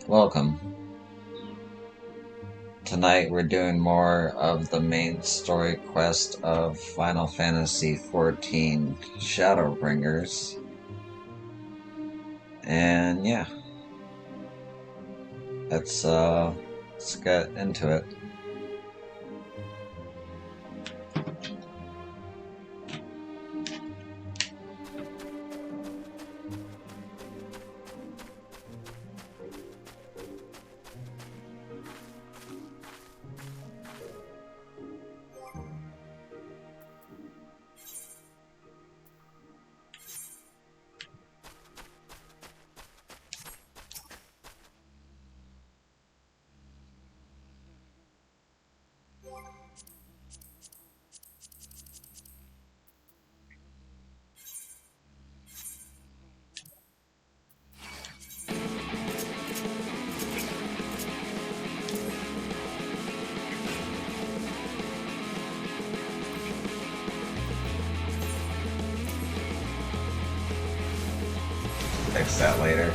Welcome. Tonight we're doing more of the main story quest of Final Fantasy XIV Shadowbringers. And yeah, let's get into it. Fix that later.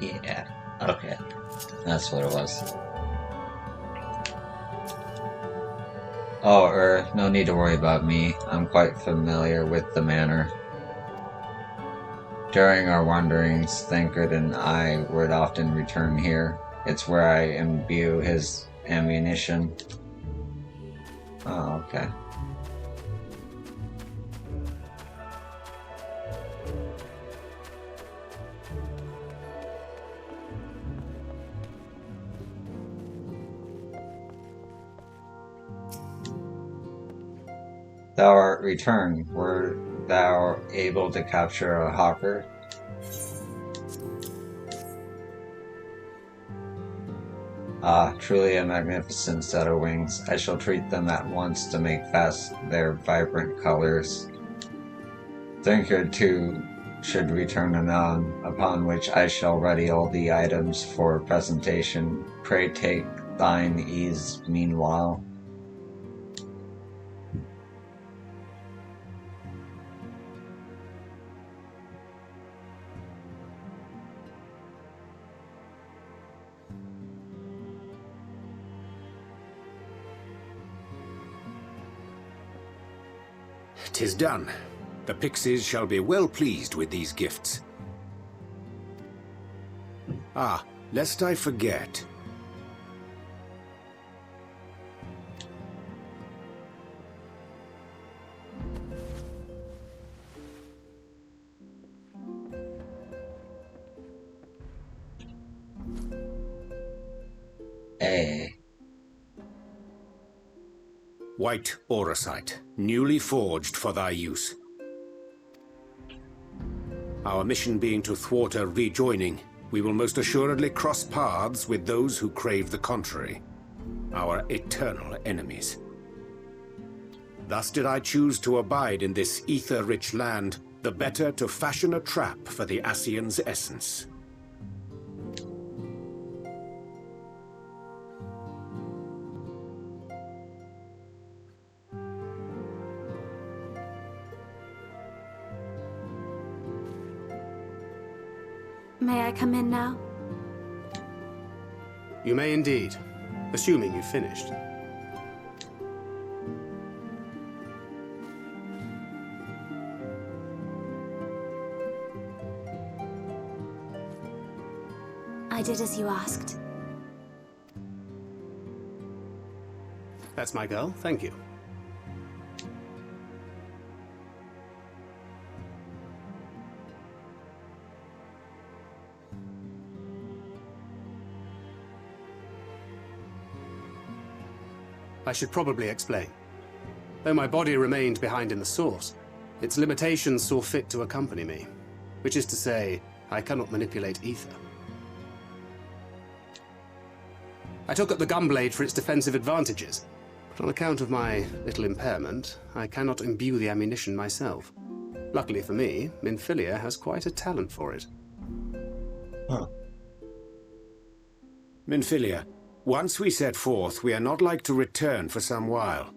Yeah, okay. That's what it was. Oh, no need to worry about me. I'm quite familiar with the manor. During our wanderings, Thancred and I would often return here. It's where I imbue his ammunition. Oh, okay. Thou art returned. Were thou able to capture a hawker? Ah, truly a magnificent set of wings. I shall treat them at once to make fast their vibrant colors. Thinker too should return anon, upon which I shall ready all the items for presentation. Pray take thine ease meanwhile. "'Tis done. The pixies shall be well pleased with these gifts. Ah, lest I forget. Eh. White auracite, newly forged for thy use. Our mission being to thwart a rejoining, we will most assuredly cross paths with those who crave the contrary, our eternal enemies. Thus did I choose to abide in this ether-rich land, the better to fashion a trap for the Ascian's essence. May I come in now? You may indeed, assuming you've finished. I did as you asked. That's my girl, thank you. I should probably explain. Though my body remained behind in the source, its limitations saw fit to accompany me, which is to say, I cannot manipulate ether. I took up the gunblade for its defensive advantages, but on account of my little impairment, I cannot imbue the ammunition myself. Luckily for me, Minfilia has quite a talent for it. Huh. Minfilia, once we set forth, we are not like to return for some while.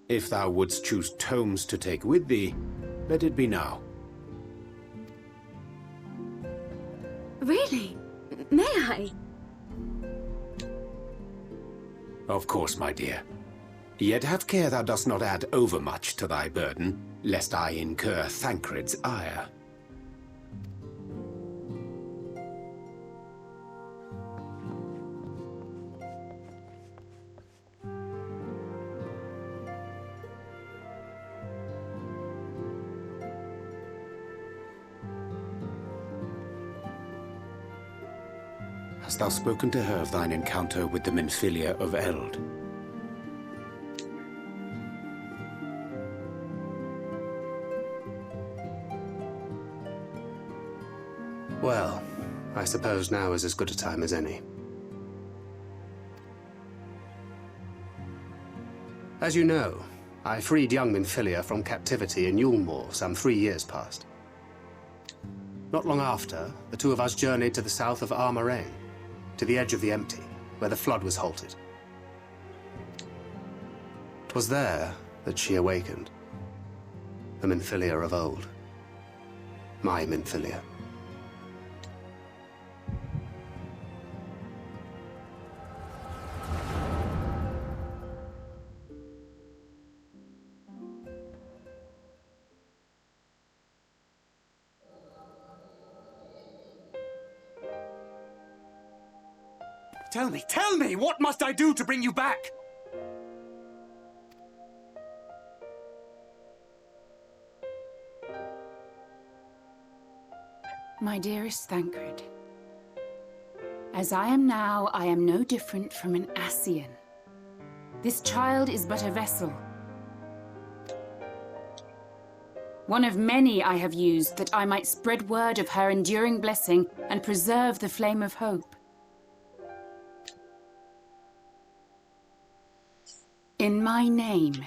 If thou wouldst choose tomes to take with thee, let it be now. Really? May I? Of course, my dear. Yet have care thou dost not add overmuch to thy burden, lest I incur Thancred's ire. Hast thou spoken to her of thine encounter with the Minfilia of Eld? Well, I suppose now is as good a time as any. As you know, I freed young Minfilia from captivity in Yulmore some 3 years past. Not long after, the two of us journeyed to the south of Armoraine, to the edge of the Empty, where the flood was halted. 'Twas there that she awakened. The Minfilia of old. My Minfilia. Tell me, what must I do to bring you back? My dearest Thancred, as I am now, I am no different from an Ascian. This child is but a vessel. One of many I have used that I might spread word of her enduring blessing and preserve the flame of hope. In my name,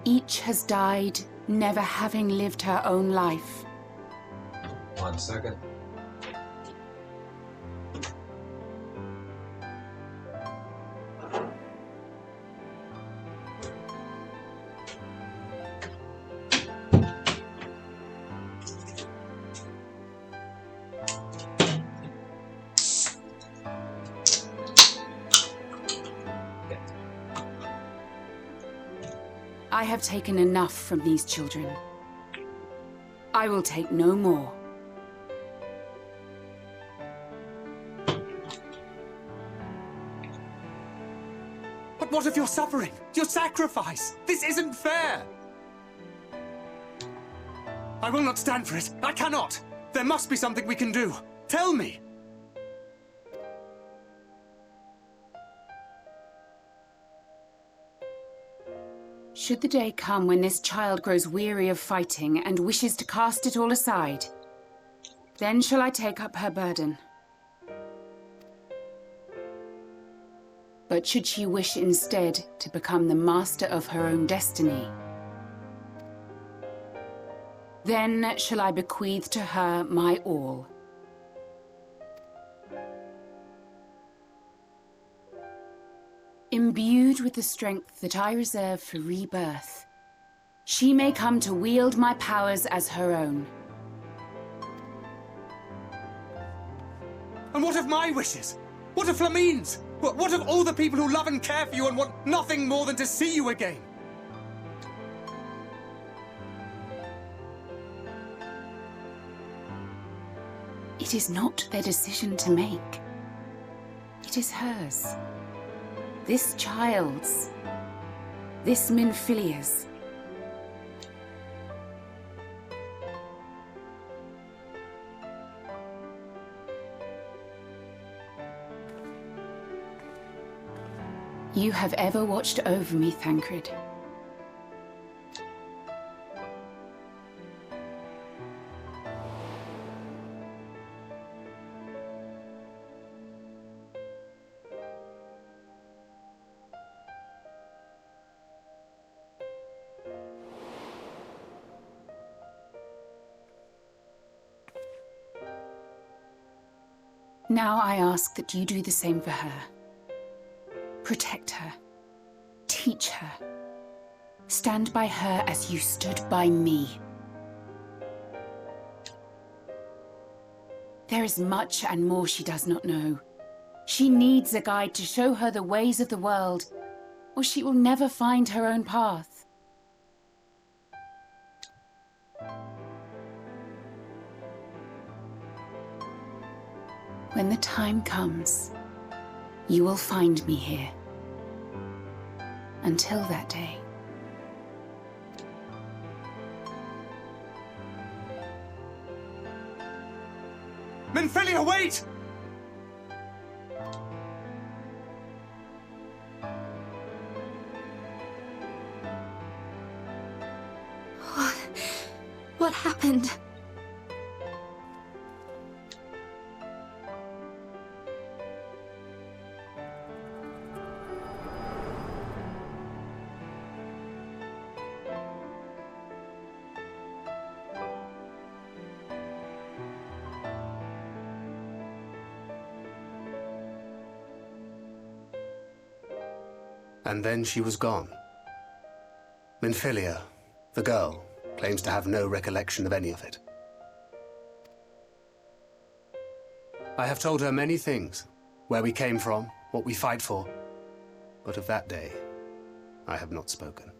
each has died, never having lived her own life. 1 second. I have taken enough from these children. I will take no more. But what of your suffering? Your sacrifice? This isn't fair! I will not stand for it. I cannot! There must be something we can do. Tell me! Should the day come when this child grows weary of fighting and wishes to cast it all aside, then shall I take up her burden. But should she wish instead to become the master of her own destiny, Then shall I bequeath to her my all. Imbued with the strength that I reserve for rebirth, she may come to wield my powers as her own. And what of my wishes? What of Flamine's? What of all the people who love and care for you and want nothing more than to see you again? It is not their decision to make. It is hers. This child's. This Minfilia's. You have ever watched over me, Thancred. Now I ask that you do the same for her. Protect her. Teach her. Stand by her as you stood by me. There is much and more she does not know. She needs a guide to show her the ways of the world, or she will never find her own path. When the time comes, you will find me here. Until that day. Minfilia, wait! What happened? And then she was gone. Minfilia, the girl, claims to have no recollection of any of it. I have told her many things. Where we came from, what we fight for. But of that day, I have not spoken.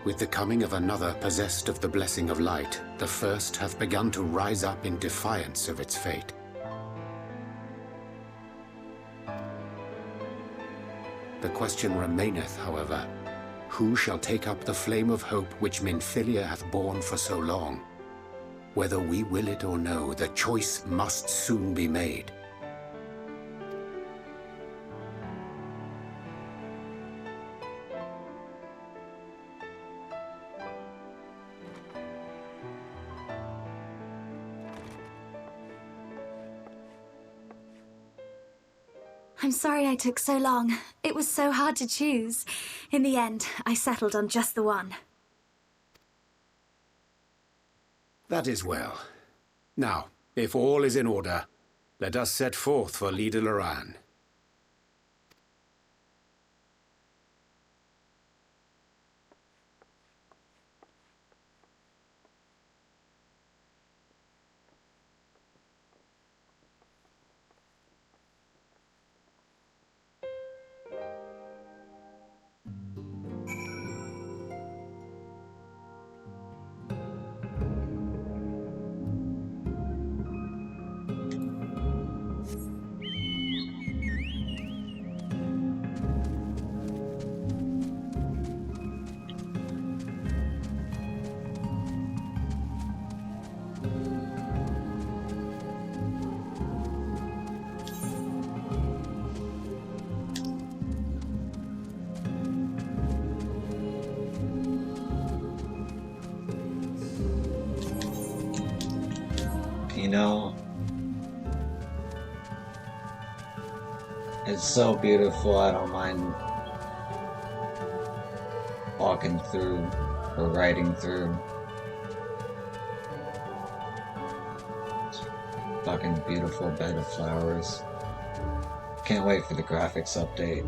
With the coming of another possessed of the blessing of light, the first hath begun to rise up in defiance of its fate. The question remaineth, however, who shall take up the flame of hope which Minfilia hath borne for so long? Whether we will it or no, the choice must soon be made. I'm sorry I took so long. It was so hard to choose. In the end, I settled on just the one. That is well. Now, if all is in order, let us set forth for Leader Loran. know, it's so beautiful, I don't mind walking through or riding through. Fucking beautiful bed of flowers. Can't wait for the graphics update.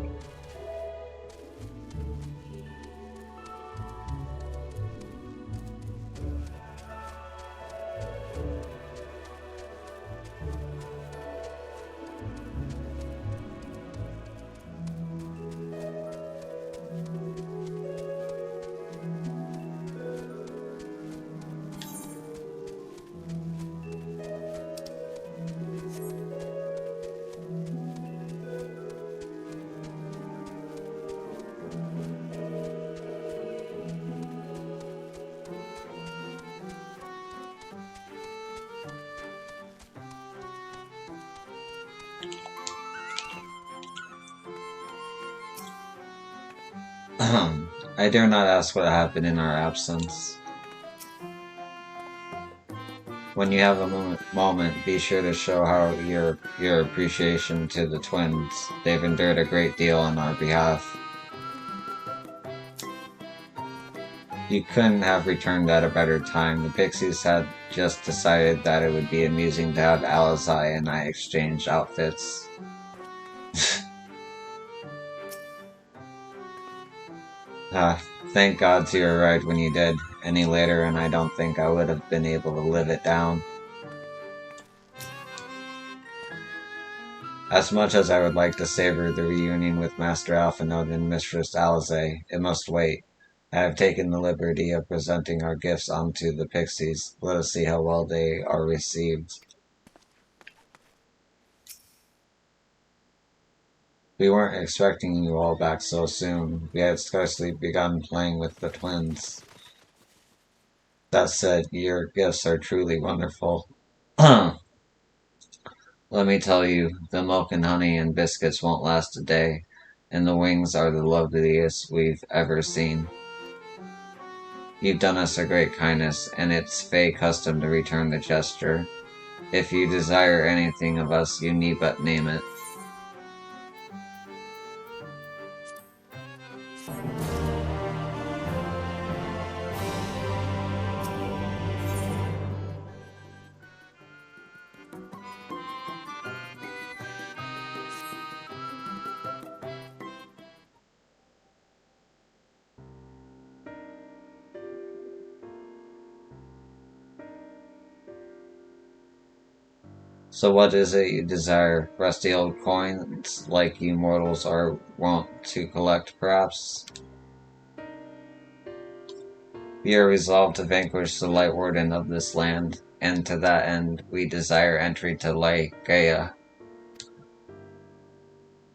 I dare not ask what happened in our absence. When you have a moment, be sure to show how your appreciation to the twins. They've endured a great deal on our behalf. You couldn't have returned at a better time. The Pixies had just decided that it would be amusing to have Alizai and I exchange outfits. Thank God you arrived when you did. Any later and I don't think I would have been able to live it down. As much as I would like to savor the reunion with Master Alphinaud and Mistress Alizai, it must wait. I have taken the liberty of presenting our gifts onto the Pixies. Let us see how well they are received. We weren't expecting you all back so soon. We had scarcely begun playing with the twins. That said, your gifts are truly wonderful. Let me tell you, the milk and honey and biscuits won't last a day, and the wings are the loveliest we've ever seen. You've done us a great kindness, and it's Fey custom to return the gesture. If you desire anything of us, you need but name it. So what is it you desire? Rusty old coins, like you mortals are wont to collect, perhaps? We are resolved to vanquish the Light Warden of this land, and to that end, we desire entry to Gaia.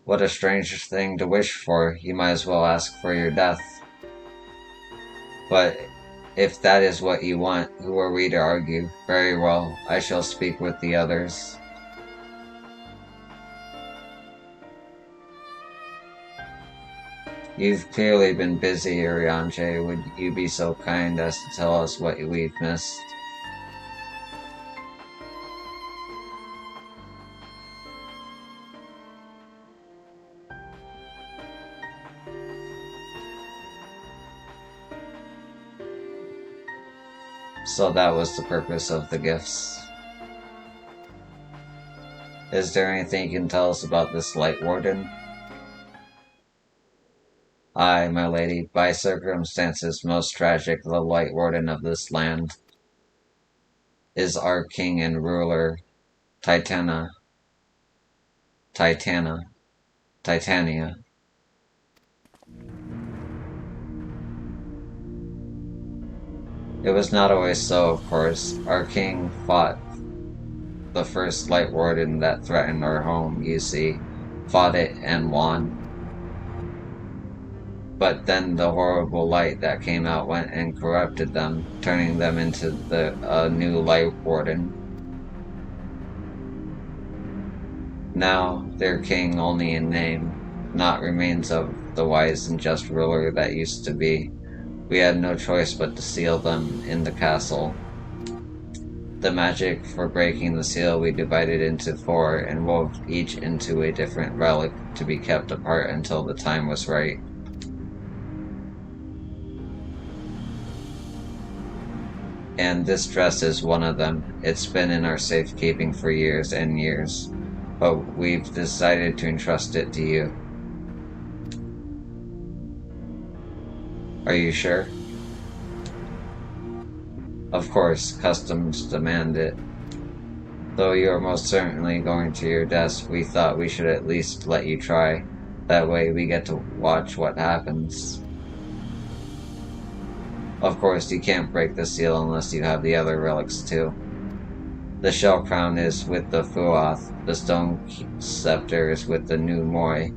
What a strange thing to wish for. You might as well ask for your death. But if that is what you want, who are we to argue? Very well, I shall speak with the others. You've clearly been busy, Urianger. Would you be so kind as to tell us what we've missed? So that was the purpose of the gifts. Is there anything you can tell us about this Light Warden? Aye, my lady, by circumstances most tragic, the Light Warden of this land is our king and ruler, Titania. It was not always so, of course. Our king fought the first Light Warden that threatened our home, you see. Fought it and won. But then the horrible light that came out went and corrupted them, turning them into the new Light Warden. Now, they're king only in name, not remains of the wise and just ruler that used to be. We had no choice but to seal them in the castle. the magic for breaking the seal we divided into 4 and wove each into a different relic to be kept apart until the time was right. And this dress is one of them. It's been in our safekeeping for years and years, but we've decided to entrust it to you. Are you sure? Of course, customs demand it. Though you are most certainly going to your desk, we thought we should at least let you try. That way we get to watch what happens. Of course, you can't break the seal unless you have the other relics too. The shell crown is with the Fuath, the stone scepter is with the new Moi,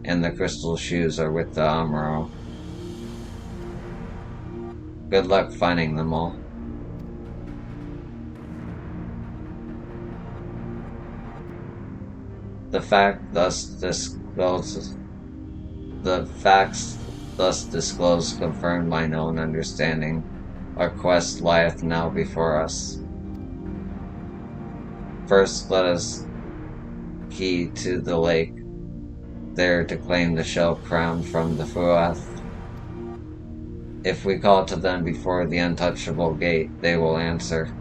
and the crystal shoes are with the Amuro. Good luck finding them all. The facts thus disclosed confirm mine own understanding. Our quest lieth now before us. First, let us key to the lake, there to claim the shell crown from the Fuath. If we call to them before the untouchable gate, they will answer.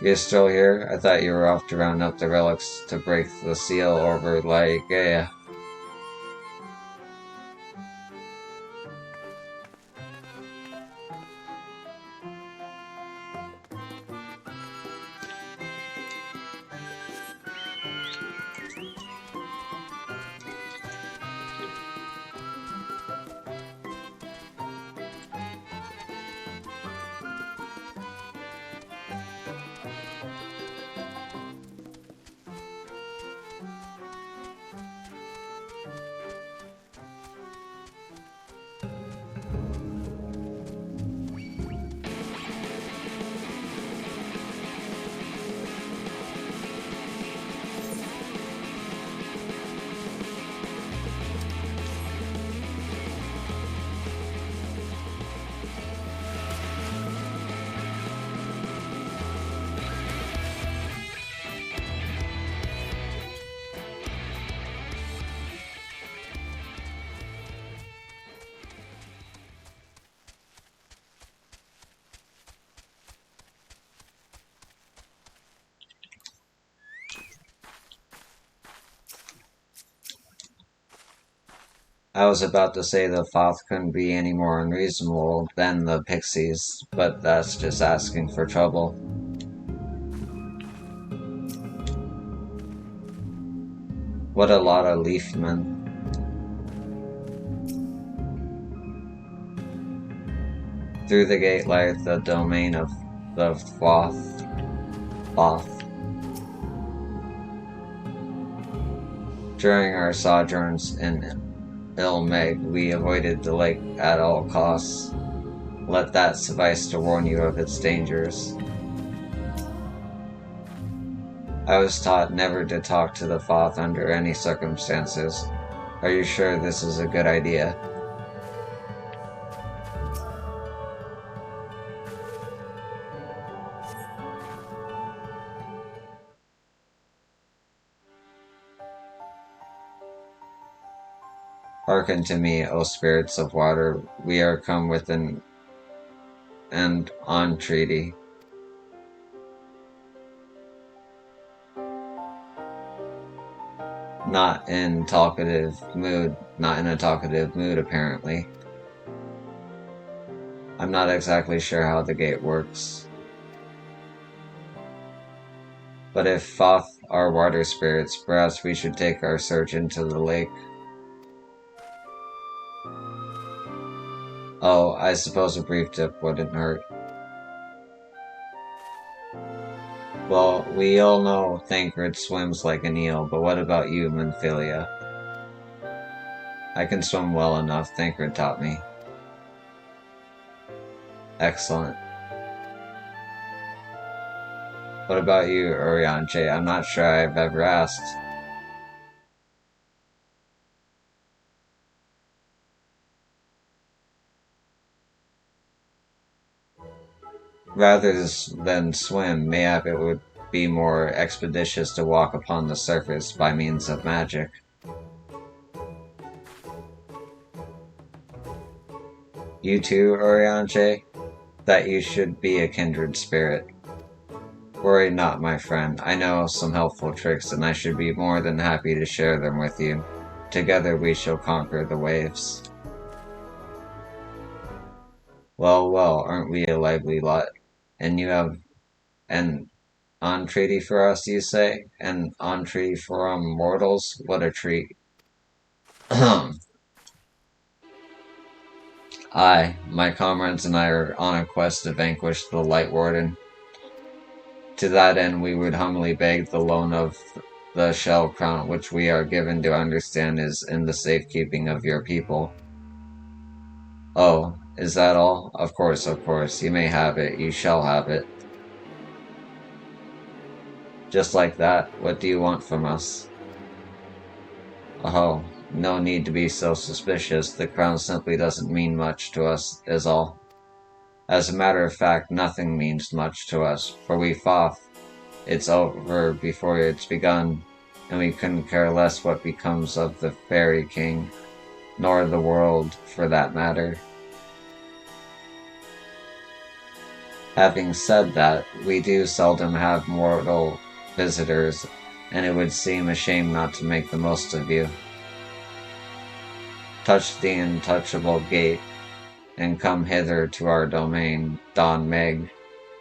You're still here? I thought you were off to round up the relics to break the seal over Laegea. I was about to say the Thoth couldn't be any more unreasonable than the Pixies, but that's just asking for trouble. What a lot of leafmen. Through the gate lieth the domain of the Thoth. During our sojourns in Ilmeg, we avoided the lake at all costs. Let that suffice to warn you of its dangers. I was taught never to talk to the Thoth under any circumstances. Are you sure this is a good idea? Hearken to me, O spirits of water, we are come with an end on treaty. Not in a talkative mood, apparently. I'm not exactly sure how the gate works. But if Thoth are water spirits, perhaps we should take our search into the lake. Oh, I suppose a brief dip wouldn't hurt. Well, we all know Thancred swims like an eel, but what about you, Minfilia? I can swim well enough, Thancred taught me. Excellent. What about you, Orianche? I'm not sure I've ever asked. Rather than swim, mayhap it would be more expeditious to walk upon the surface by means of magic. You too, Orianche? That you should be a kindred spirit. Worry not, my friend. I know some helpful tricks, and I should be more than happy to share them with you. Together we shall conquer the waves. Well, well, aren't we a lively lot? And you have an entreaty for us, you say? An entreaty from mortals? What a treat. Aye, my comrades and I are on a quest to vanquish the Light Warden. To that end, we would humbly beg the loan of the shell crown, which we are given to understand is in the safekeeping of your people. Oh, is that all? Of course, you may have it, you shall have it. Just like that, what do you want from us? Oh, no need to be so suspicious, the crown simply doesn't mean much to us, is all. As a matter of fact, nothing means much to us, for we fought. It's over before it's begun, and we couldn't care less what becomes of the Fairy King, nor the world, for that matter. Having said that, we do seldom have mortal visitors, and it would seem a shame not to make the most of you. Touch the untouchable gate, and come hither to our domain, Don Meg.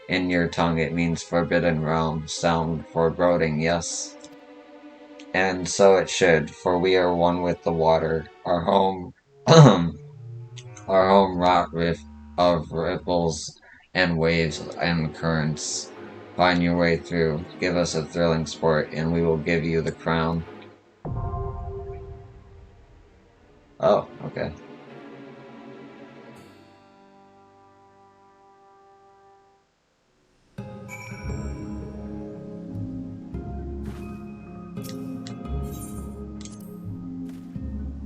In your tongue it means forbidden realm, sound foreboding, yes? And so it should, for we are one with the water, our home, our home wrought of ripples and waves and currents. Find your way through, give us a thrilling sport, and we will give you the crown. Oh, okay.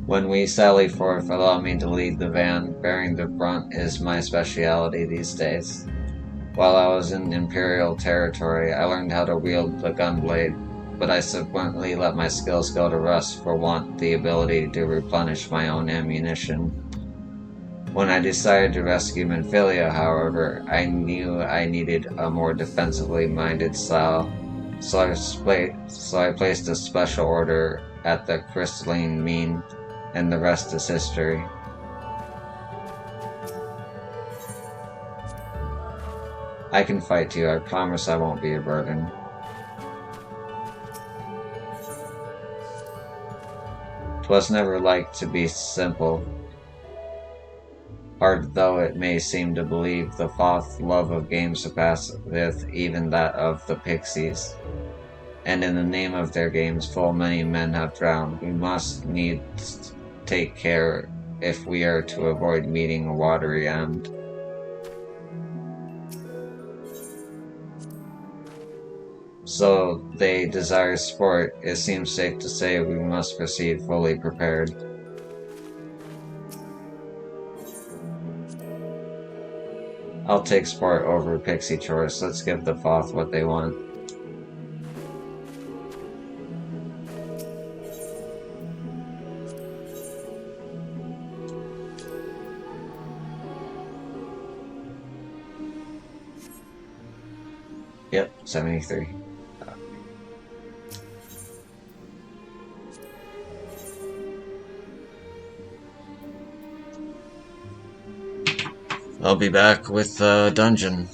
When we sally forth, allow me to lead the van. Bearing the brunt is my speciality these days. While I was in Imperial territory, I learned how to wield the gunblade, but I subsequently let my skills go to rust for want the ability to replenish my own ammunition. When I decided to rescue Minfilia, however, I knew I needed a more defensively minded style, so I placed a special order at the Crystalline Mean, and the rest is history. I can fight too, I promise I won't be a burden. "'Twas never like to be simple, hard though it may seem to believe, the Thoth love of game surpasseth even that of the pixies. And in the name of their games full many men have drowned. We must needs take care if we are to avoid meeting a watery end." So they desire sport. It seems safe to say we must proceed fully prepared. I'll take sport over pixie chores. Let's give the Thoth what they want. Yep, 73. I'll be back with the dungeon.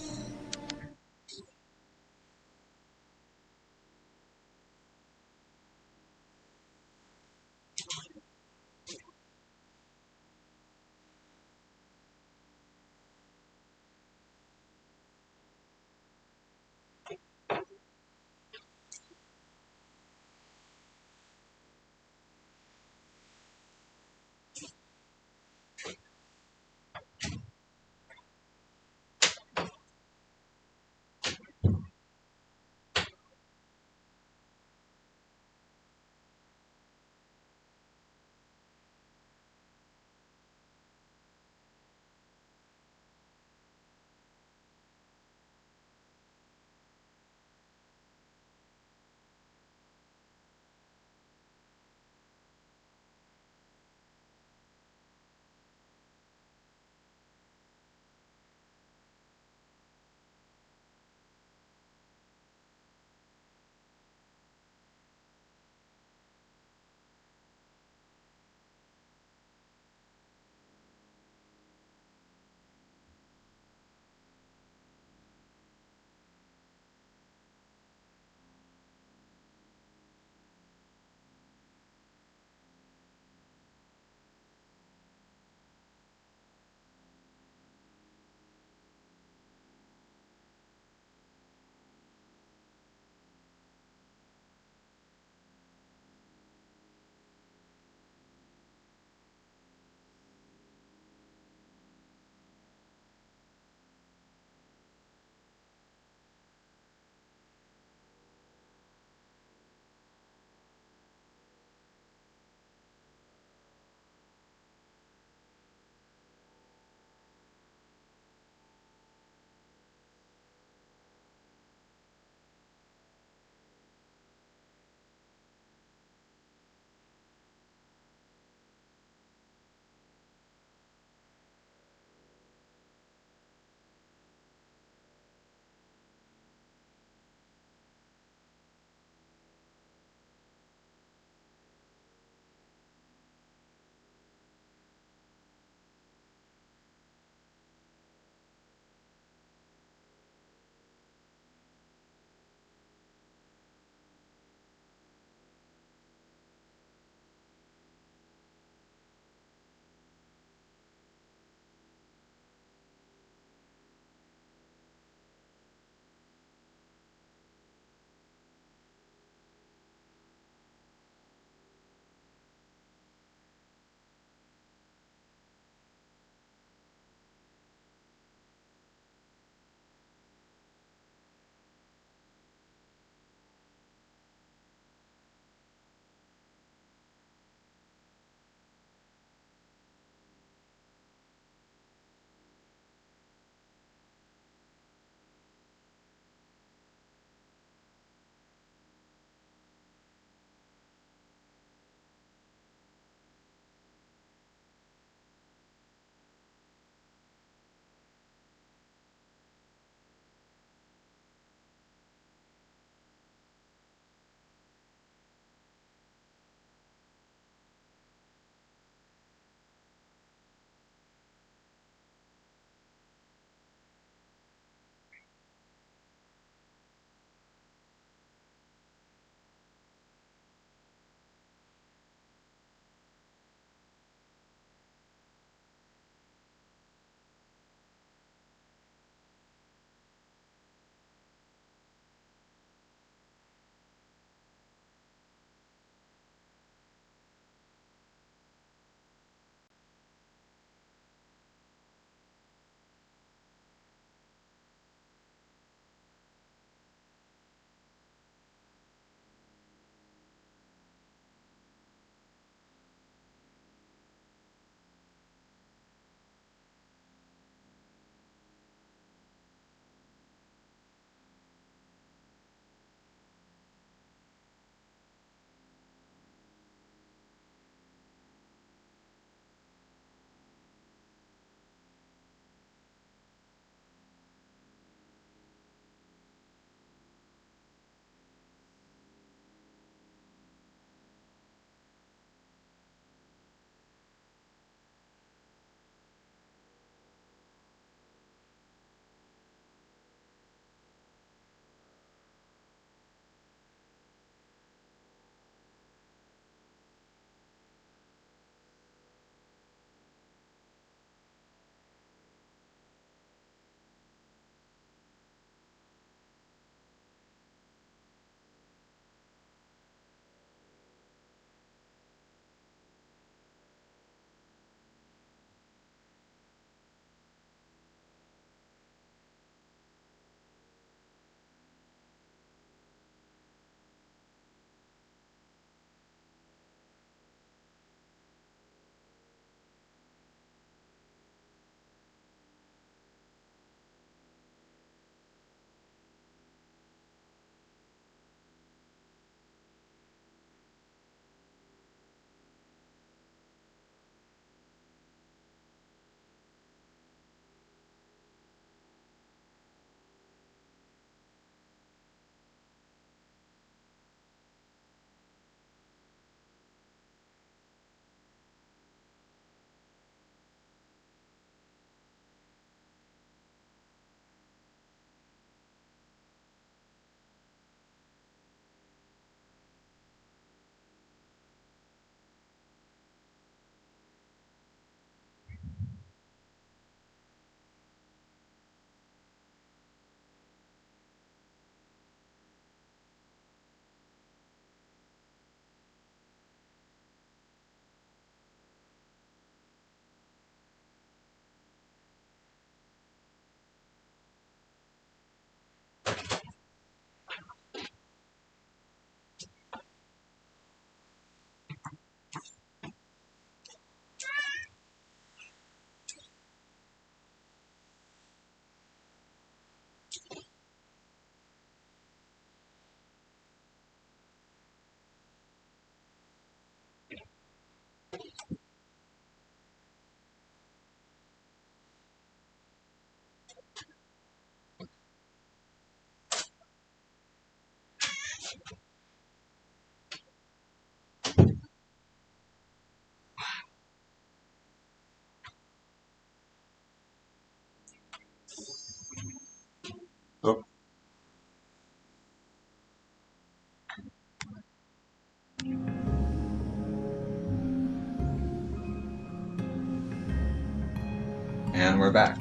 And we're back.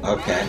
Okay.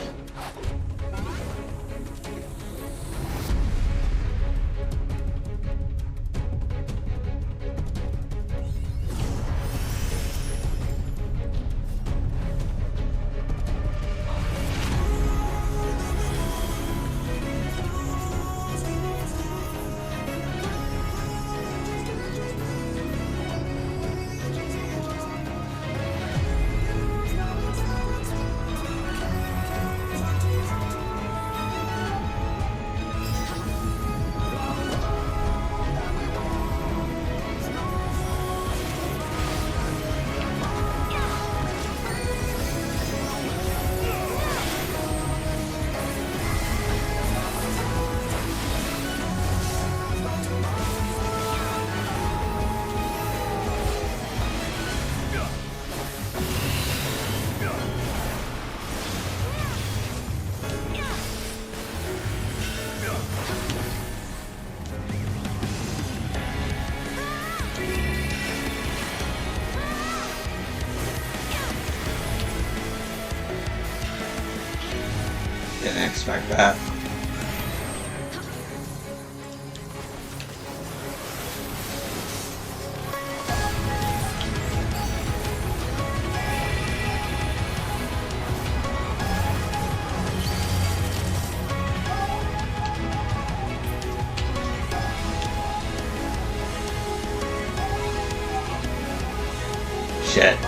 Didn't expect that. Shit.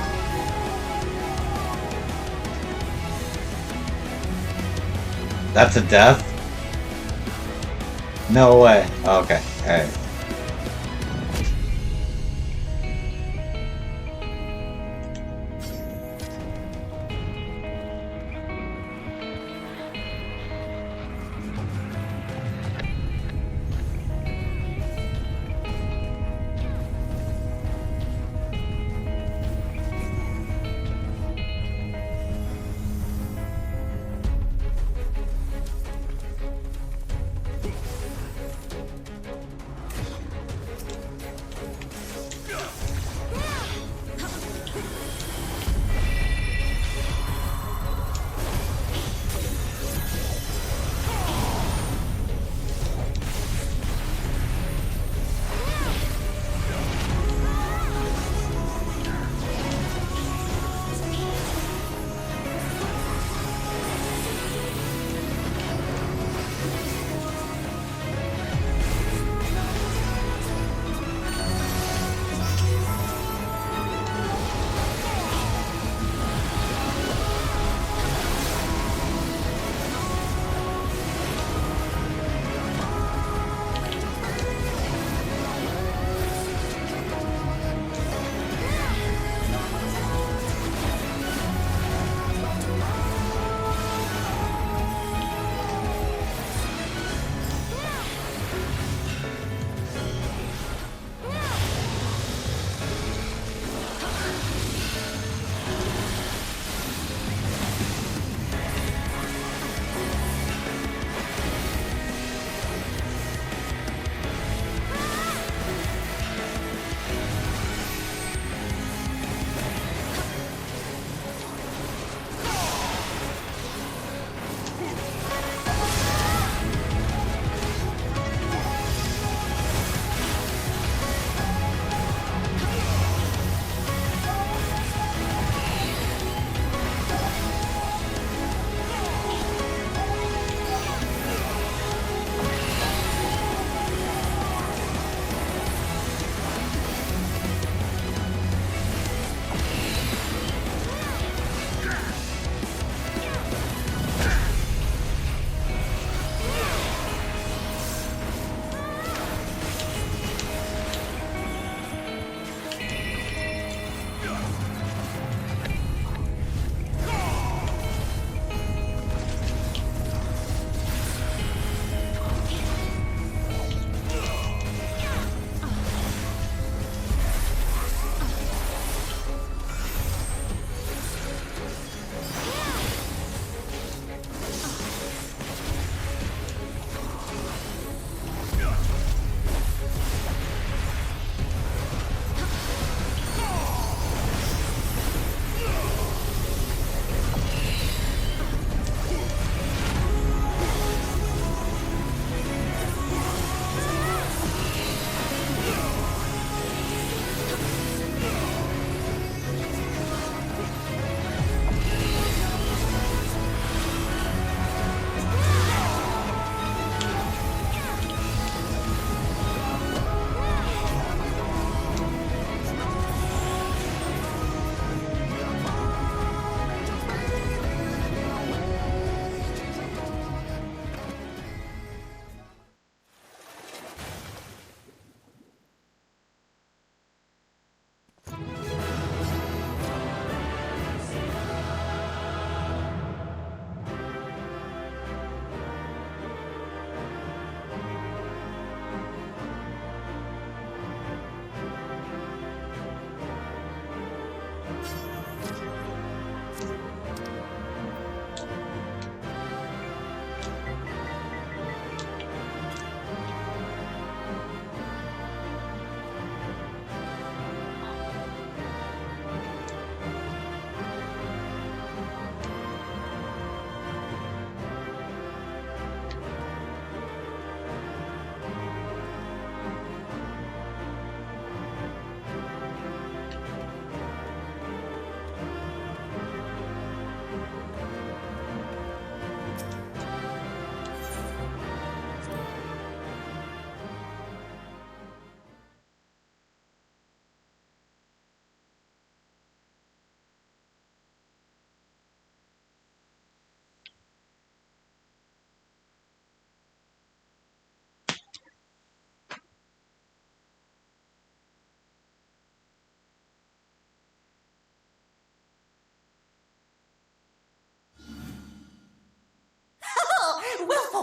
That's a death? No way. Oh, okay. Alright.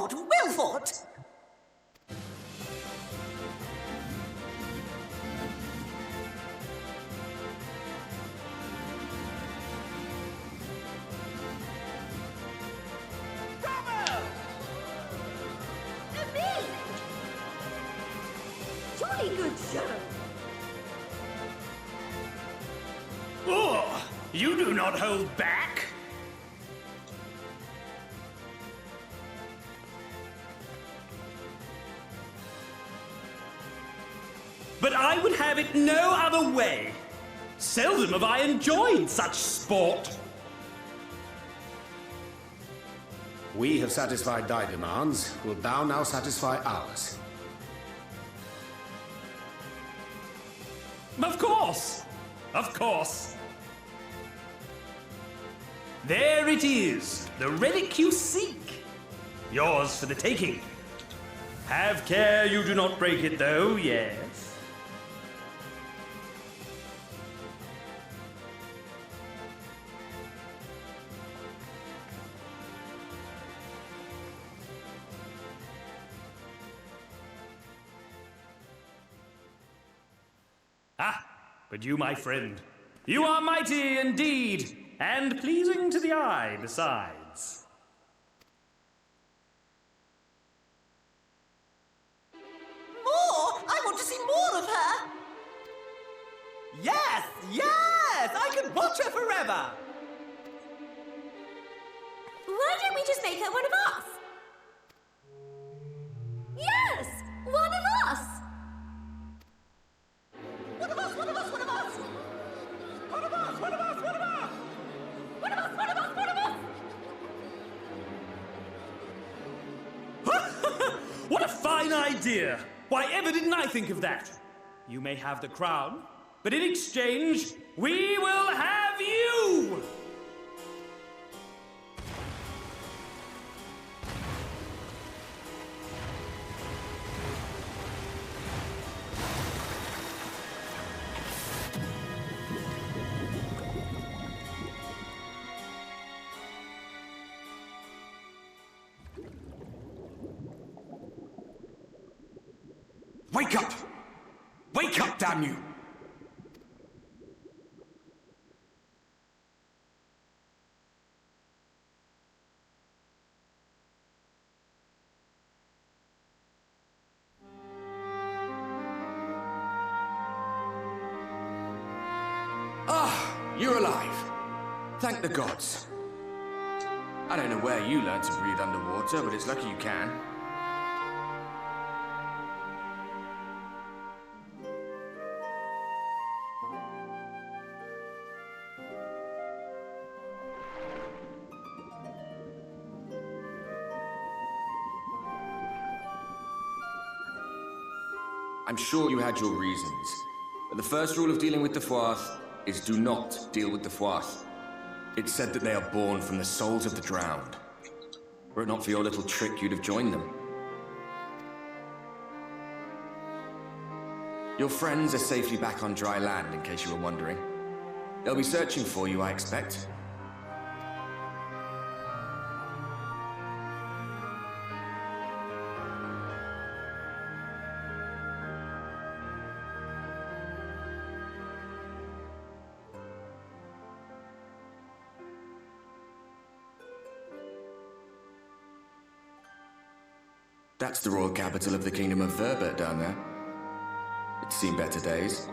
fought! Well fought! Bravo! Amazing! Jolly good show! Oh, you do not hold back! But I would have it no other way. Seldom have I enjoyed such sport. We have satisfied thy demands. Wilt thou now satisfy ours? Of course! Of course! There it is, the relic you seek. Yours for the taking. Have care you do not break it, though, yes. Ah, but you, my friend, you are mighty indeed, and pleasing to the eye besides. More! I want to see more of her! Yes! Yes! I could watch her forever! Why don't we just make her one of us? Yes! One of us! One of us! One of us! One of us! One of us! One of us! One of us! One of us! One of us! One of us! What a fine idea! Why ever didn't I think of that? You may have the crown, but in exchange, we will have you! Wake up! Wake up, damn you! Ah, you're alive. Thank the gods. I don't know where you learned to breathe underwater, but it's lucky you can. I'm sure you had your reasons, but the first rule of dealing with the Froth is do not deal with the Froth. It's said that they are born from the souls of the drowned. Were it not for your little trick, you'd have joined them. Your friends are safely back on dry land, in case you were wondering. They'll be searching for you, I expect. That's the royal capital of the Kingdom of Verbert down there. It's seen better days.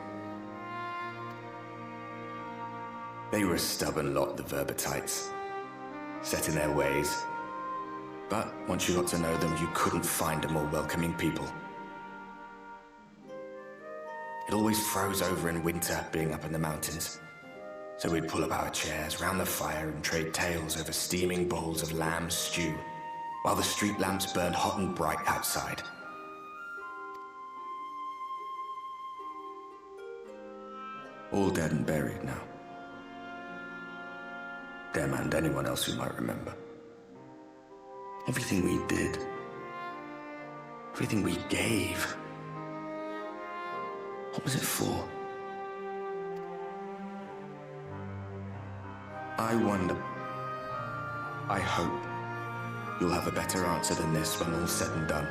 They were a stubborn lot, the Verbertites. Set in their ways. But once you got to know them, you couldn't find a more welcoming people. It always froze over in winter, being up in the mountains. So we'd pull up our chairs round the fire and trade tales over steaming bowls of lamb stew, while the street lamps burned hot and bright outside. All dead and buried now. Them and anyone else who might remember. Everything we did, everything we gave, what was it for? I wonder, I hope, You'll have a better answer than this when all's said and done.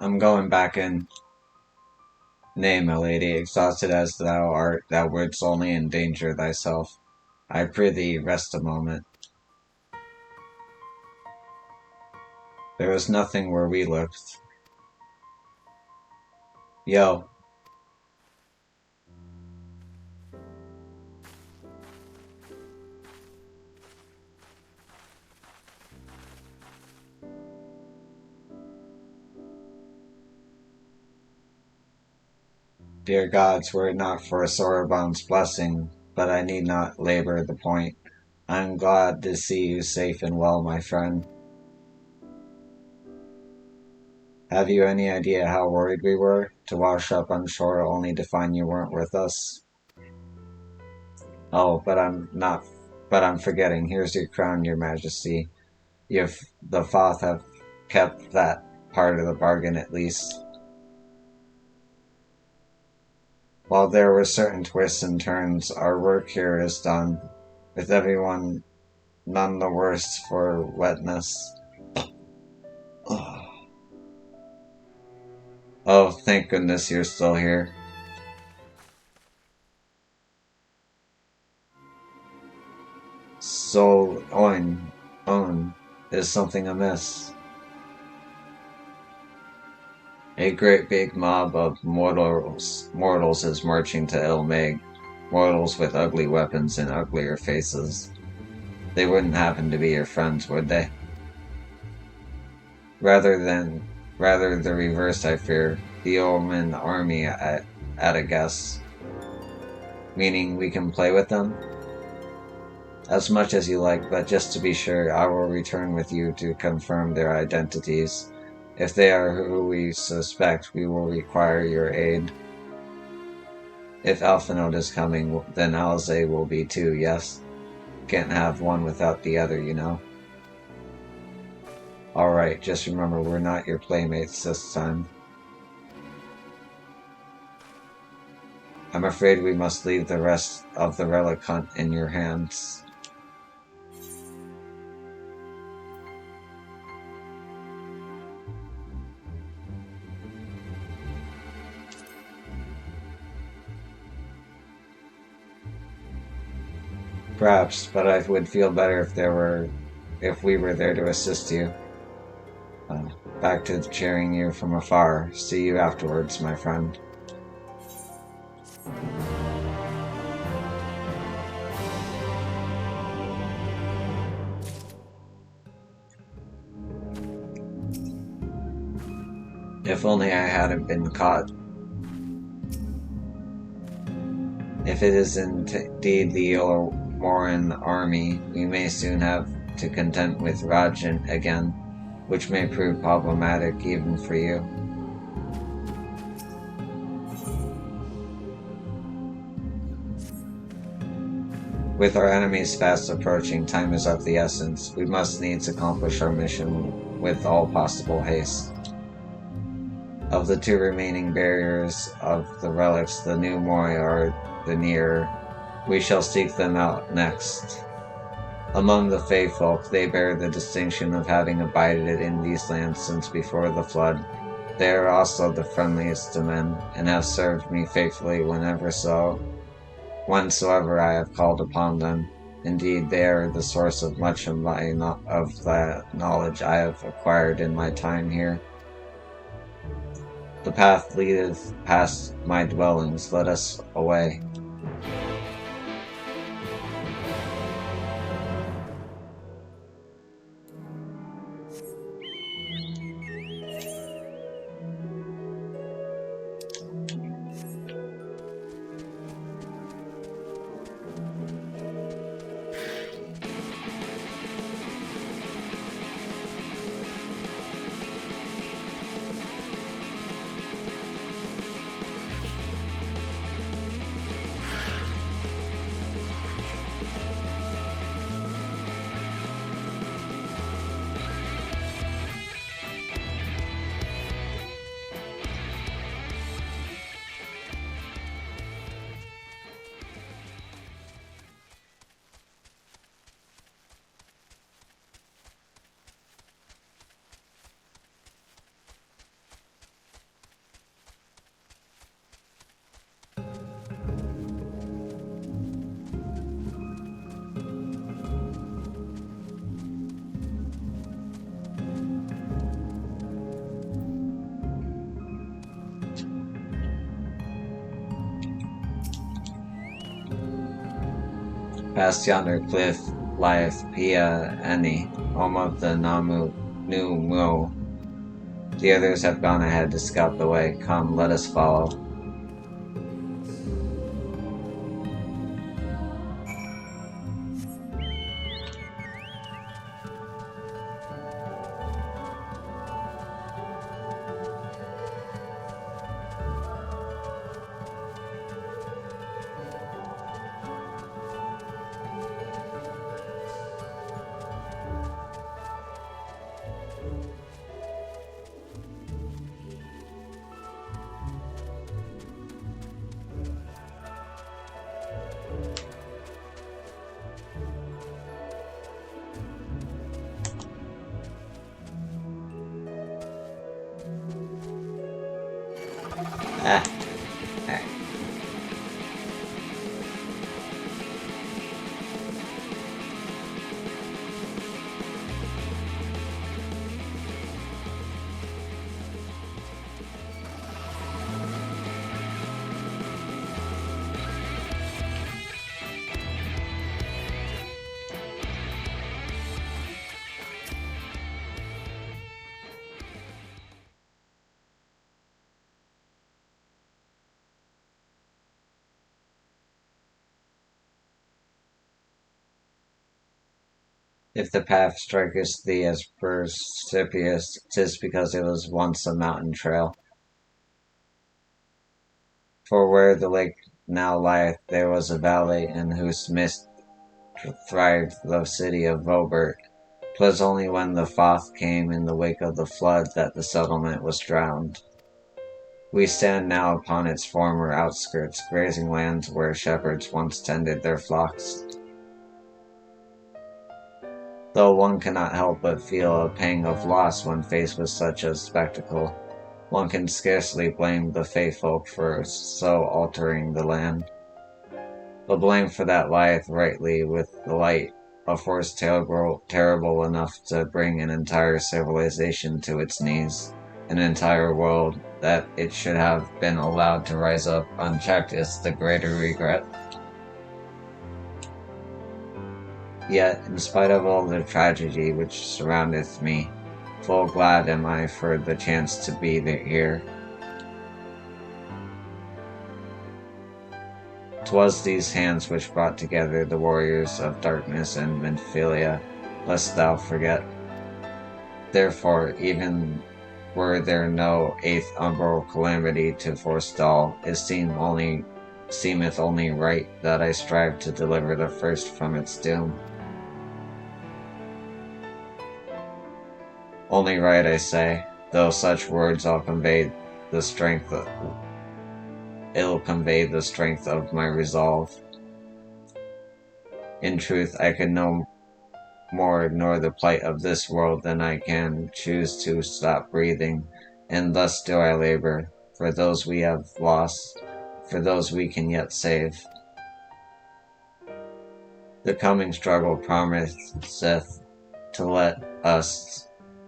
I'm going back in. Nay, my lady, exhausted as thou art, thou wouldst only endanger thyself. I prithee, rest a moment. There was nothing where we looked. Yo. Dear gods, were it not for Soroban's blessing, but I need not labor the point. I am glad to see you safe and well, my friend. Have you any idea how worried we were to wash up on shore only to find you weren't with us? Oh, but I'm forgetting. Here's your crown, your majesty. The Thoth have kept that part of the bargain at least. While there were certain twists and turns, our work here is done, with everyone none the worse for wetness. Oh, thank goodness you're still here. So, Owen, is something amiss? A great big mob of mortals is marching to Ilmeg. Mortals with ugly weapons and uglier faces. They wouldn't happen to be your friends, would they? Rather the reverse, I fear. The Omen army at a guess. Meaning we can play with them? As much as you like, but just to be sure, I will return with you to confirm their identities. If they are who we suspect, we will require your aid. If Alphinaud is coming, then Alzay will be too, yes? Can't have one without the other, you know? Alright, just remember we're not your playmates this time. I'm afraid we must leave the rest of the relic hunt in your hands. Perhaps, but I would feel better if we were there to assist you. Back to cheering you from afar. See you afterwards, my friend. If only I hadn't been caught. If it is indeed the Moran army, we may soon have to contend with Rajan again. which may prove problematic even for you. With our enemies fast approaching, time is of the essence. We must needs accomplish our mission with all possible haste. Of the 2 remaining barriers of the relics, the new Moi are the nearer. We shall seek them out next. Among the Fae folk, they bear the distinction of having abided in these lands since before the flood. They are also the friendliest to men, and have served me faithfully whensoever I have called upon them. Indeed, they are the source of much of the knowledge I have acquired in my time here. The path leadeth past my dwellings. Let us away. Past yonder cliff lieth Pia Eni, home of the New Mo. The others have gone ahead to scout the way. Come, let us follow. If the path striketh thee as precipitous, 'tis because it was once a mountain trail. For where the lake now lieth, there was a valley, in whose midst thrived the city of Vobert. 'Twas only when the Thoth came in the wake of the flood that the settlement was drowned. We stand now upon its former outskirts, grazing lands where shepherds once tended their flocks. Though one cannot help but feel a pang of loss when faced with such a spectacle, one can scarcely blame the Fae folk for so altering the land. The blame for that lieth rightly with the light, a force terrible enough to bring an entire civilization to its knees, an entire world. That it should have been allowed to rise up unchecked is the greater regret. Yet, in spite of all the tragedy which surroundeth me, full glad am I for the chance to be here. 'Twas these hands which brought together the warriors of darkness and Minfilia, lest thou forget. Therefore, even were there no eighth umbral calamity to forestall, it seemeth only right that I strive to deliver the first from its doom. Only right, I say, though such words ill convey the strength of my resolve. In truth, I can no more ignore the plight of this world than I can choose to stop breathing, and thus do I labor, for those we have lost, for those we can yet save. The coming struggle promiseth to let us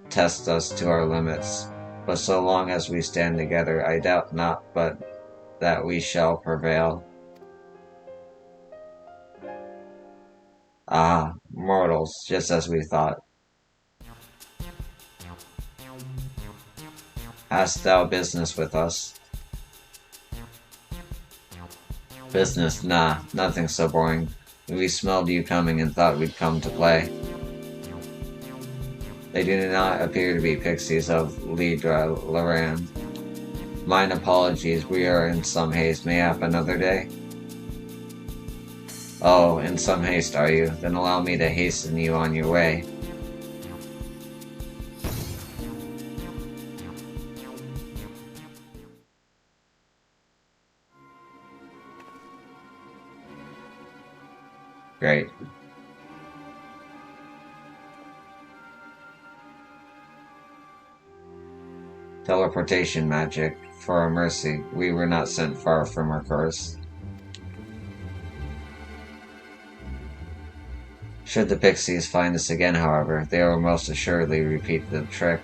test us to our limits, but so long as we stand together, I doubt not but that we shall prevail. Ah, mortals, just as we thought. Hast thou business with us? Business? Nah, nothing so boring. We smelled you coming and thought we'd come to play. They do not appear to be pixies of Lidra Loran. Mine apologies, we are in some haste. Mayhap another day? Oh, in some haste, are you? Then allow me to hasten you on your way. Great. Teleportation magic. For our mercy, we were not sent far from our course. Should the pixies find us again, however, they will most assuredly repeat the trick.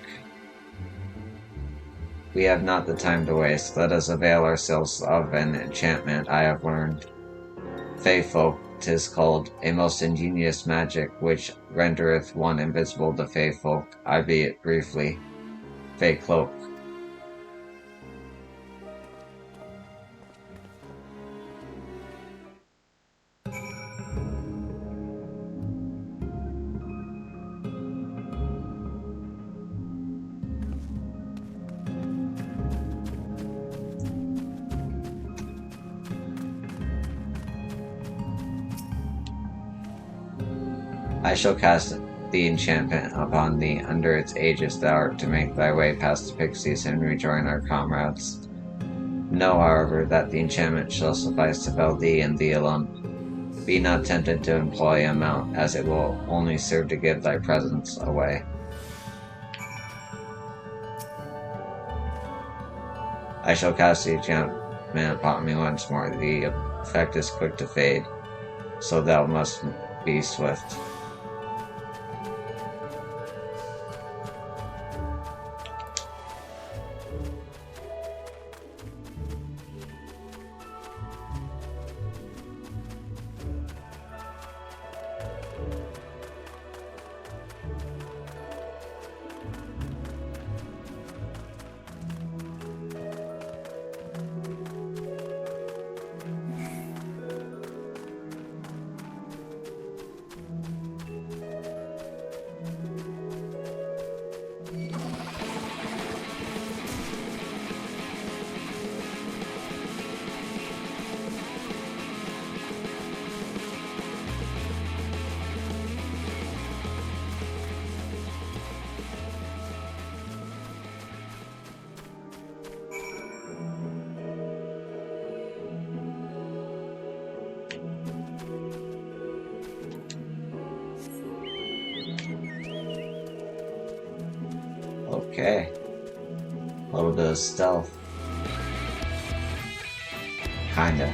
We have not the time to waste. Let us avail ourselves of an enchantment I have learned. Fey folk, 'tis called, a most ingenious magic, which rendereth one invisible to Fey folk, albeit briefly. Fey cloak. I shall cast the enchantment upon thee under its aegis thou art to make thy way past the pixies and rejoin our comrades. Know, however, that the enchantment shall suffice to fell thee and thee alone. Be not tempted to employ a mount, as it will only serve to give thy presence away. I shall cast the enchantment upon me once more. The effect is quick to fade, so thou must be swift. Okay. A little bit of stealth. Kinda.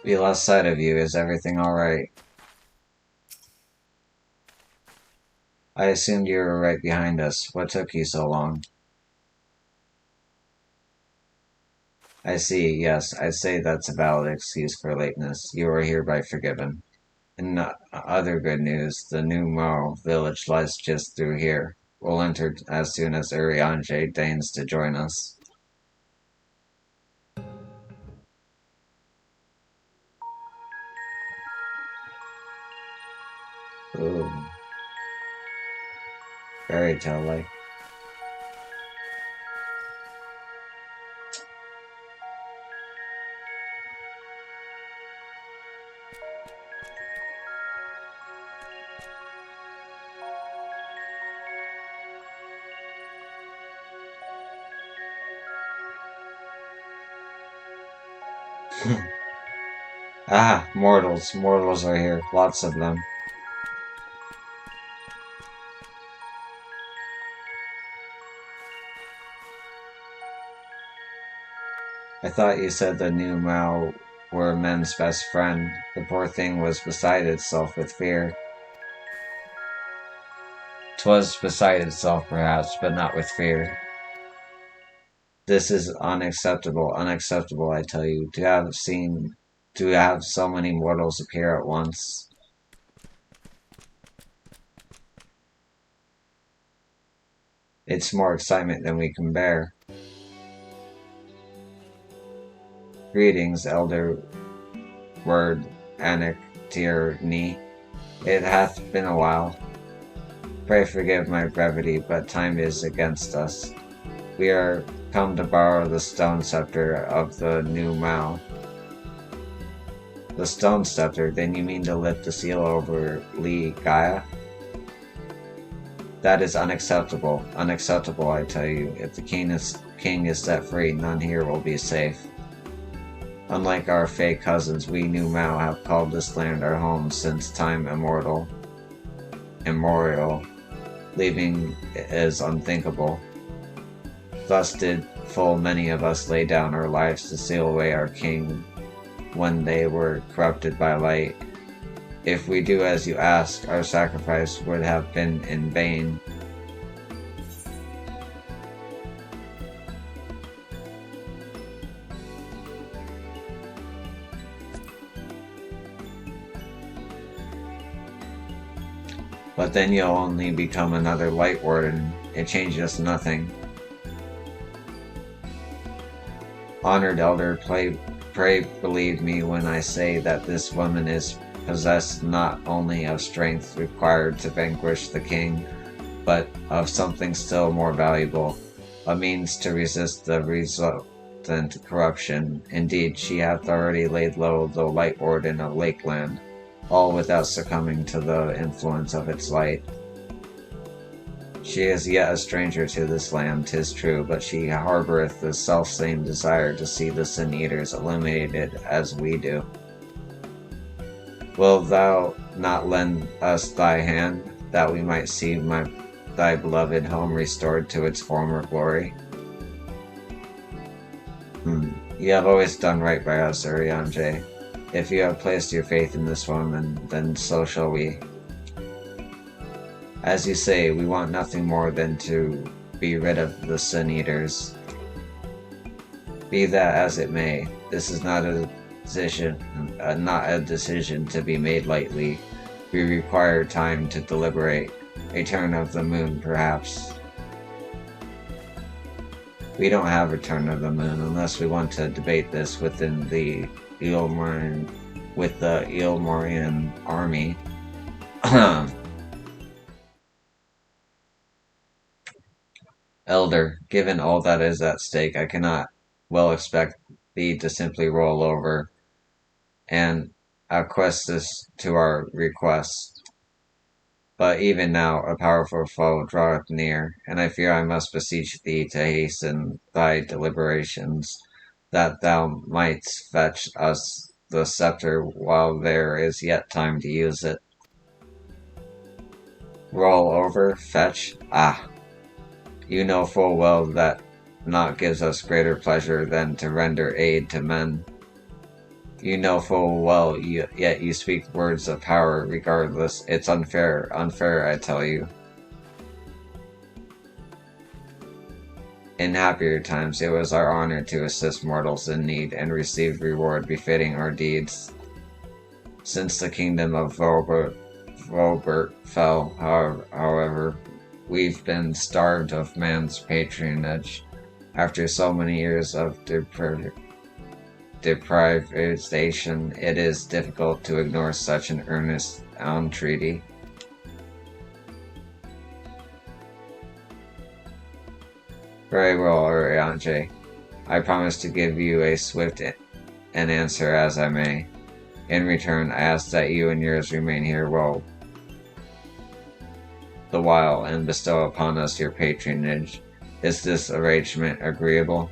We lost sight of you. Is everything alright? I assumed you were right behind us. What took you so long? I see, yes, I'd say that's a valid excuse for lateness. You are hereby forgiven. And other good news, the new Morrow village lies just through here. We'll enter as soon as Urianger deigns to join us. Fairy tale-like. Ah, mortals. Mortals are here. Lots of them. I thought you said the new Mao were men's best friend. The poor thing was beside itself with fear. 'Twas beside itself perhaps, but not with fear. This is unacceptable, unacceptable, I tell you, to have so many mortals appear at once. It's more excitement than we can bear. Greetings, Elder Word Anik dear Ni. It hath been a while. Pray forgive my brevity, but time is against us. We are come to borrow the stone scepter of the new Mao. The stone scepter? Then you mean to lift the seal over Li Gaia? That is unacceptable. Unacceptable, I tell you. If the king is set free, none here will be safe. Unlike our Fey cousins, we New Mao have called this land our home since time immemorial. Leaving is unthinkable. Thus did full many of us lay down our lives to seal away our king when they were corrupted by light. If we do as you ask, our sacrifice would have been in vain. But then you'll only become another light warden. It changes nothing. Honored elder, pray believe me when I say that this woman is possessed not only of strength required to vanquish the king, but of something still more valuable, a means to resist the resultant corruption. Indeed, she hath already laid low the light warden of Lakeland, all without succumbing to the influence of its light. She is yet a stranger to this land, 'tis true, but she harboureth the selfsame desire to see the Sin-Eaters eliminated as we do. Wilt thou not lend us thy hand, that we might see thy beloved home restored to its former glory? You have always done right by us, Urianger. If you have placed your faith in this woman, then so shall we. As you say, we want nothing more than to be rid of the Sin-Eaters. Be that as it may, this is not a decision to be made lightly. We require time to deliberate. A turn of the moon, perhaps. We don't have a turn of the moon unless we want to debate this within the Eilmorian army. Elder, given all that is at stake, I cannot well expect thee to simply roll over and acquiesce to our request. But even now a powerful foe draweth near, and I fear I must beseech thee to hasten thy deliberations, that thou mightst fetch us the scepter while there is yet time to use it. Roll over, fetch? Ah! You know full well that naught gives us greater pleasure than to render aid to men. You know full well, yet you speak words of power regardless. It's unfair, unfair, I tell you. In happier times, it was our honor to assist mortals in need and receive reward befitting our deeds. Since the kingdom of Volbert fell, however, we've been starved of man's patronage. After so many years of deprivation, it is difficult to ignore such an earnest entreaty. Very well, Urianger. I promise to give you a swift an answer as I may. In return, I ask that you and yours remain here the while and bestow upon us your patronage. Is this arrangement agreeable?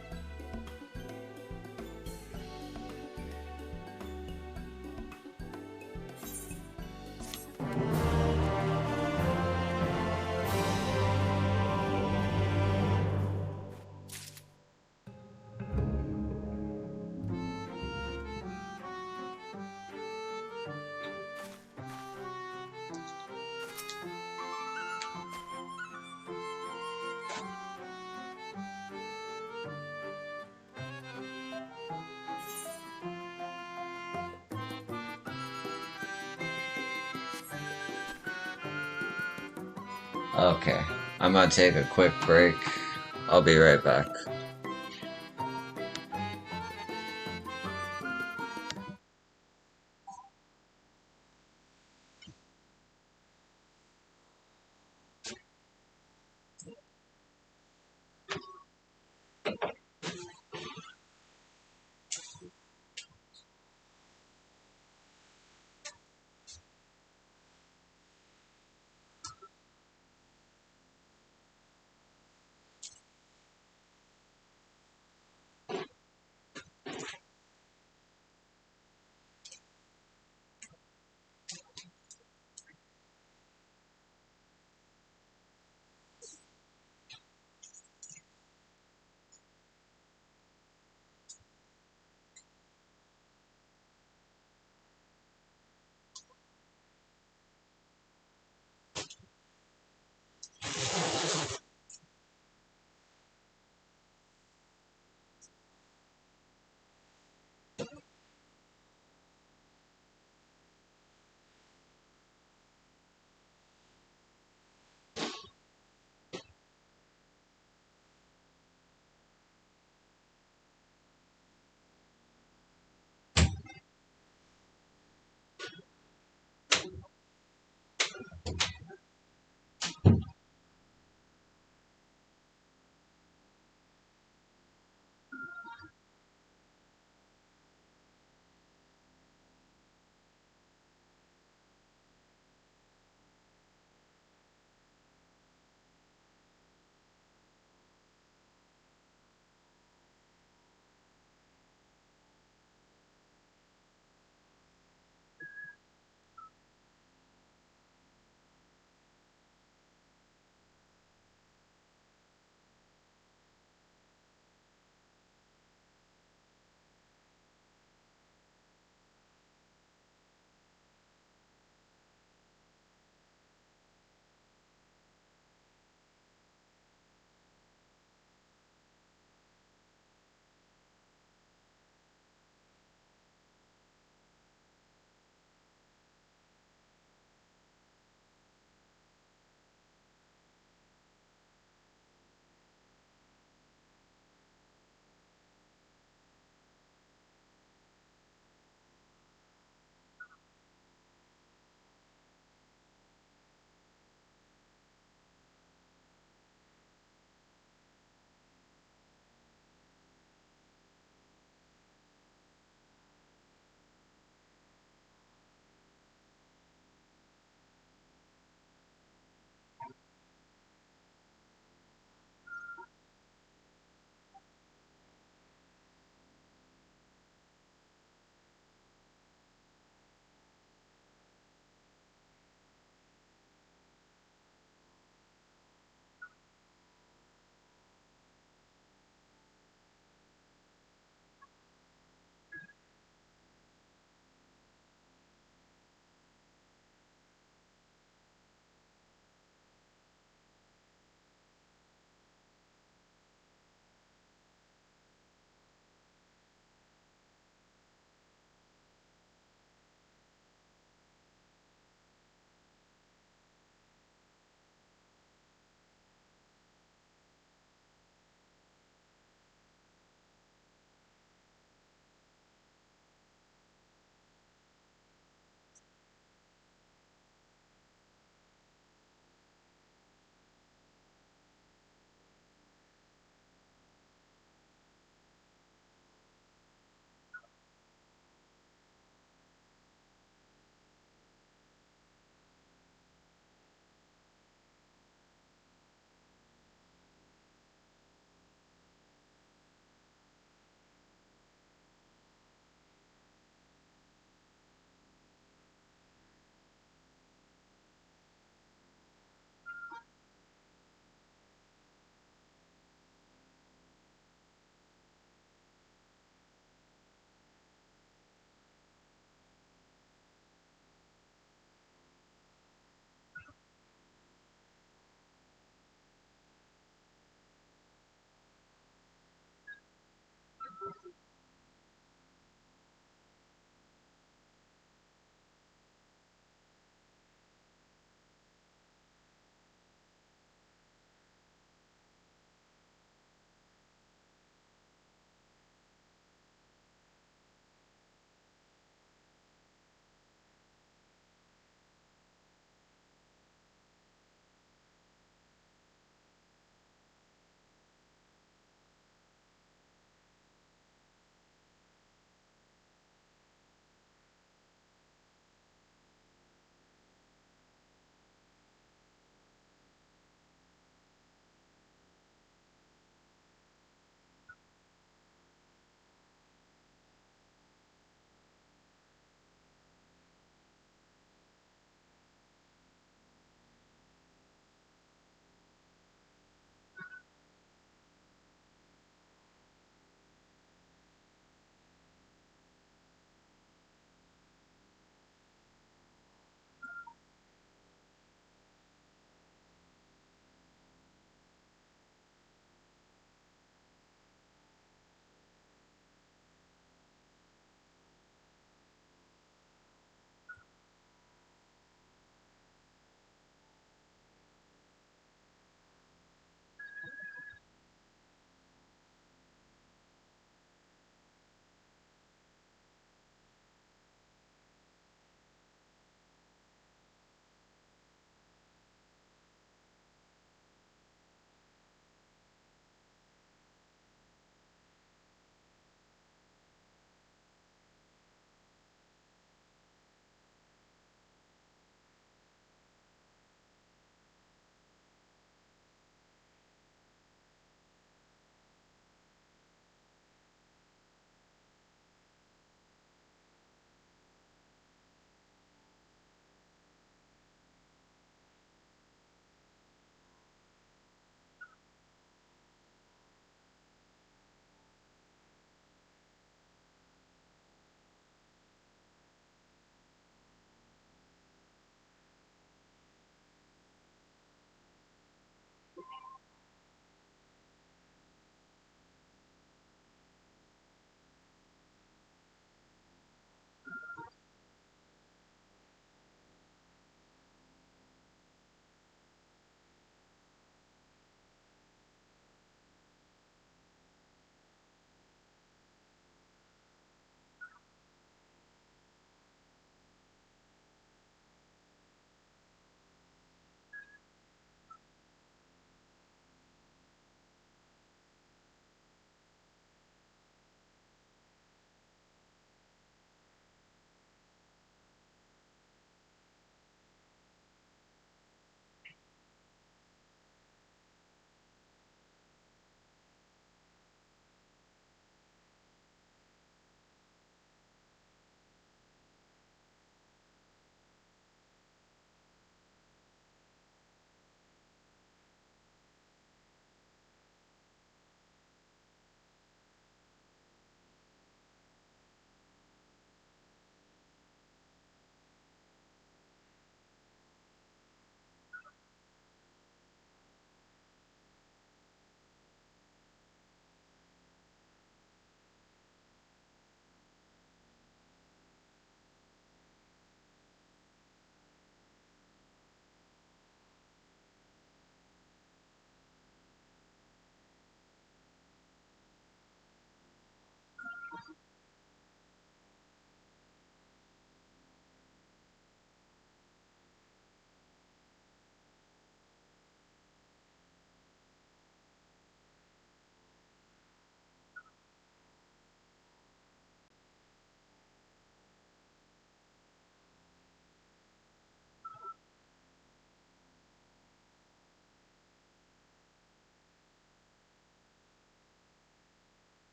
Okay, I'm gonna take a quick break. I'll be right back.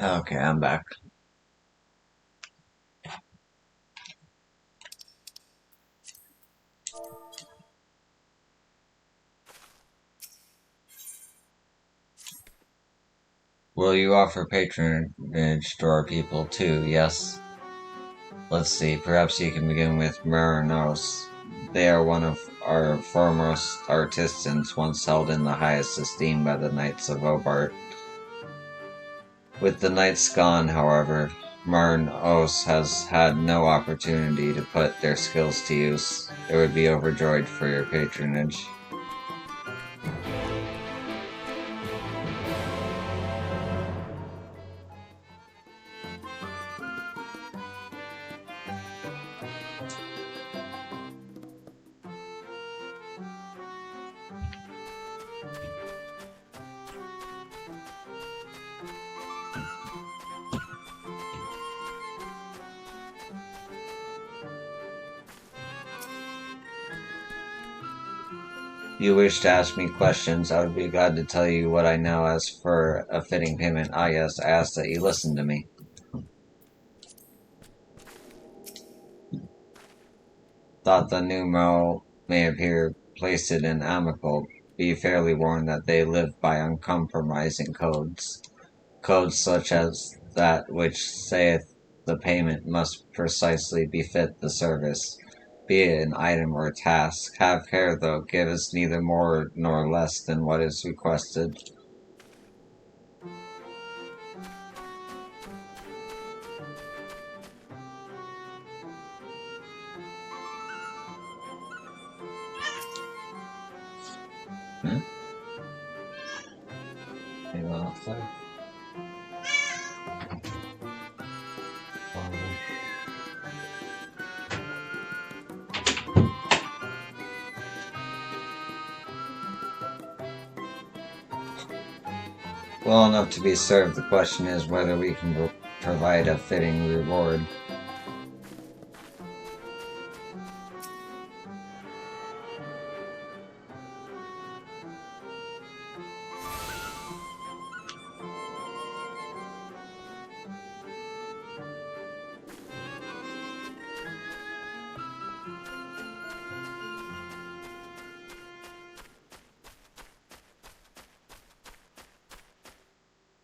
Okay, I'm back. Will you offer patronage to our people too? Yes. Let's see, perhaps you can begin with Muranos. They are one of our foremost artisans, once held in the highest esteem by the Knights of Obart. With the Knights gone, however, Muranos has had no opportunity to put their skills to use. They would be overjoyed for your patronage. You wish to ask me questions, I would be glad to tell you what I know. As for a fitting payment, yes, I ask that you listen to me. Thought the numeral may appear placed in amicable. Be fairly warned that they live by uncompromising codes. Codes such as that which saith the payment must precisely befit the service, be it an item or task. Have care, though, give us neither more nor less than what is requested. Anyone else there? Well enough to be served. The question is whether we can provide a fitting reward.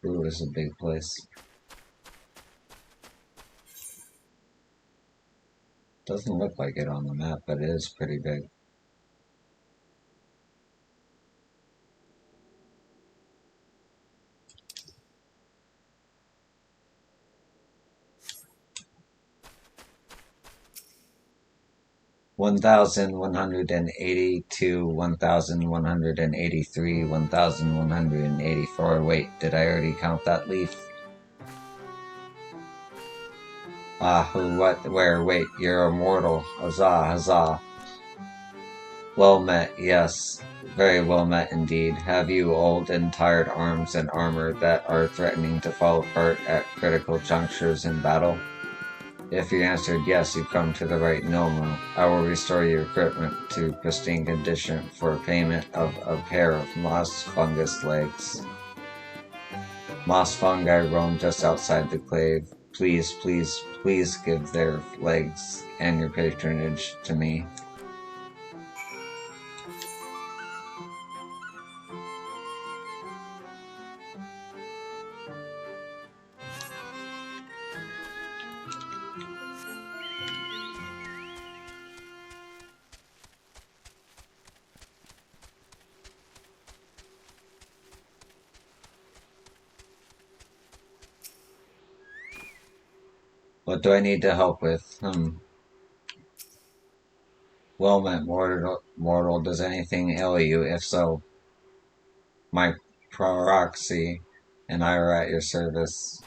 Ooh, it's a big place. Doesn't look like it on the map, but it is pretty big. One 1,182, 1,183, 1,184. Wait, did I already count that leaf? Who, what, where? Wait, you're immortal. Huzzah, huzzah. Well met, yes. Very well met indeed. Have you old and tired arms and armor that are threatening to fall apart at critical junctures in battle? If you answered yes, you come to the right Nomu. I will restore your equipment to pristine condition for payment of a pair of moss fungus legs. Moss fungi roam just outside the clave. Please, please, please give their legs and your patronage to me. What do I need to help with? Well met, mortal. Does anything ail you? If so, my proxy and I are at your service.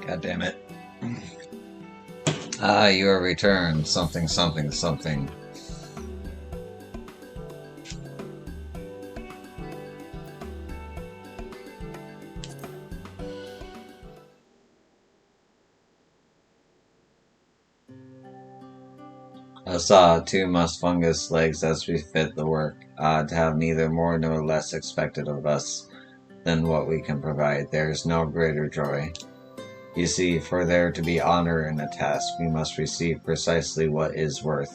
God damn it. Ah, you are returned. Something, something, something. I saw 2 musfungus legs as befit the work, to have neither more nor less expected of us than what we can provide. There is no greater joy. You see, for there to be honor in a task, we must receive precisely what is worth.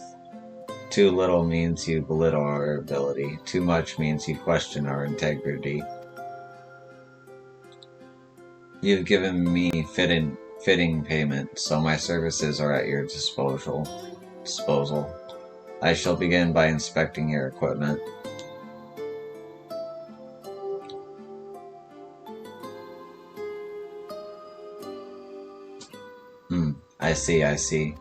Too little means you belittle our ability. Too much means you question our integrity. You've given me fitting payment, so my services are at your disposal. I shall begin by inspecting your equipment. I see.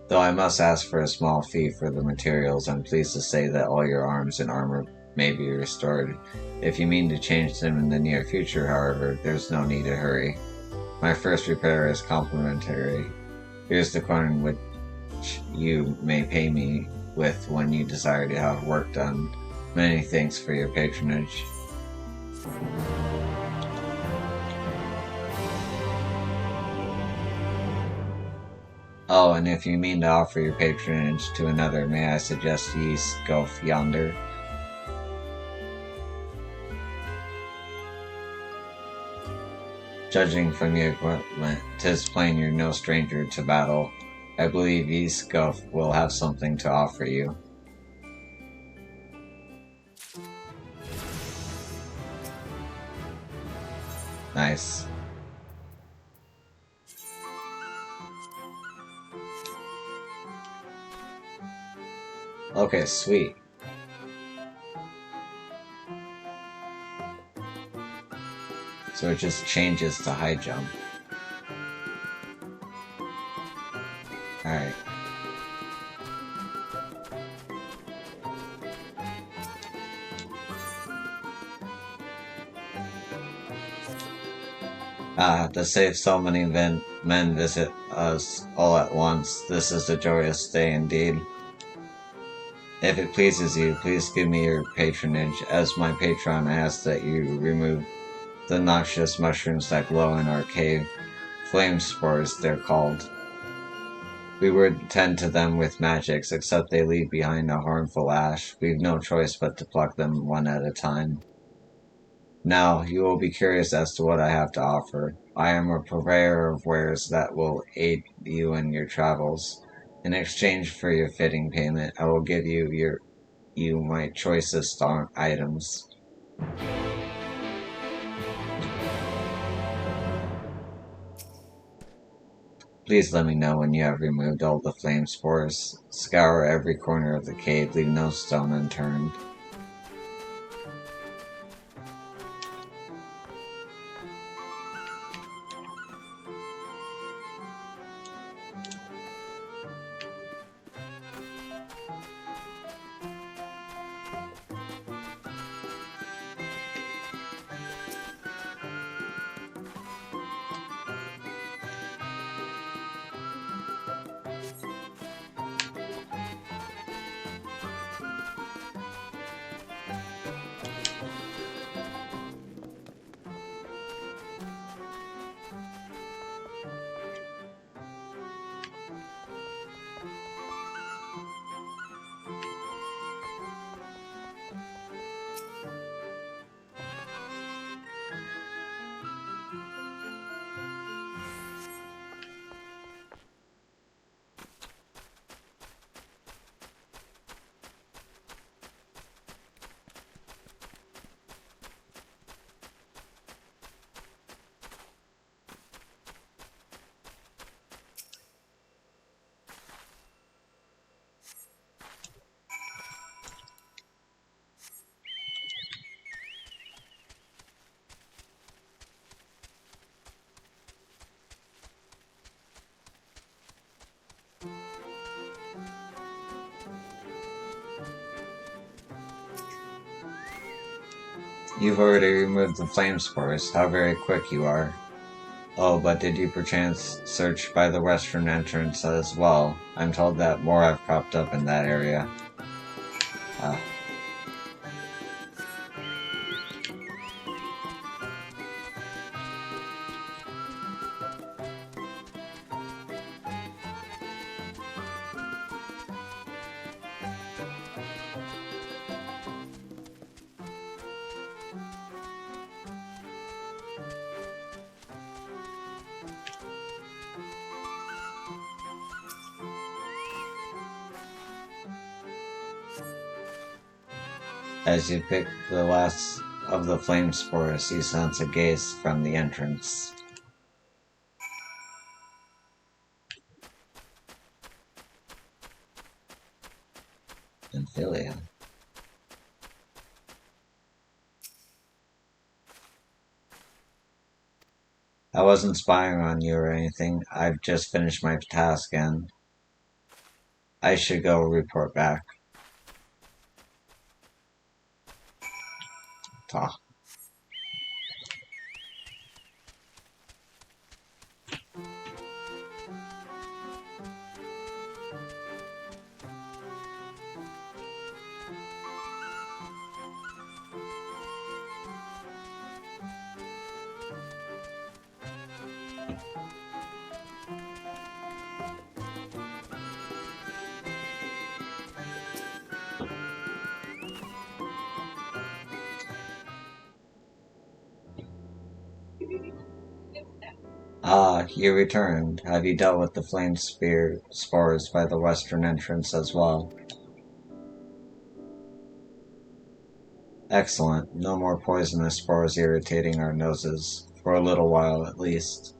Though I must ask for a small fee for the materials, I'm pleased to say that all your arms and armor may be restored. If you mean to change them in the near future, however, there's no need to hurry. My first repair is complimentary. Here's the coin which you may pay me with when you desire to have work done. Many thanks for your patronage. Oh, and if you mean to offer your patronage to another, may I suggest ye go yonder? Judging from your equipment, 'tis plain you're no stranger to battle. I believe Yskov will have something to offer you. Nice. Okay, sweet. So it just changes to high jump. Alright. To save so many men visit us all at once, this is a joyous day indeed. If it pleases you, please give me your patronage. As my patron, I ask that you remove the noxious mushrooms that glow in our cave. Flame spores, they're called. We would tend to them with magics, except they leave behind a harmful ash. We've no choice but to pluck them one at a time. Now, you will be curious as to what I have to offer. I am a purveyor of wares that will aid you in your travels. In exchange for your fitting payment, I will give you my choicest items. Please let me know when you have removed all the flame spores. Scour every corner of the cave, leave no stone unturned. You've already removed the flame spores. How very quick you are. Oh, but did you perchance search by the western entrance as well? I'm told that more have cropped up in that area. As you pick the last of the flame spores, you sense a gaze from the entrance. Amphilia. I wasn't spying on you or anything. I've just finished my task and I should go report back. Ta. Ah, you returned. Have you dealt with the flame spores by the western entrance as well? Excellent. No more poisonous spores irritating our noses. For a little while, at least.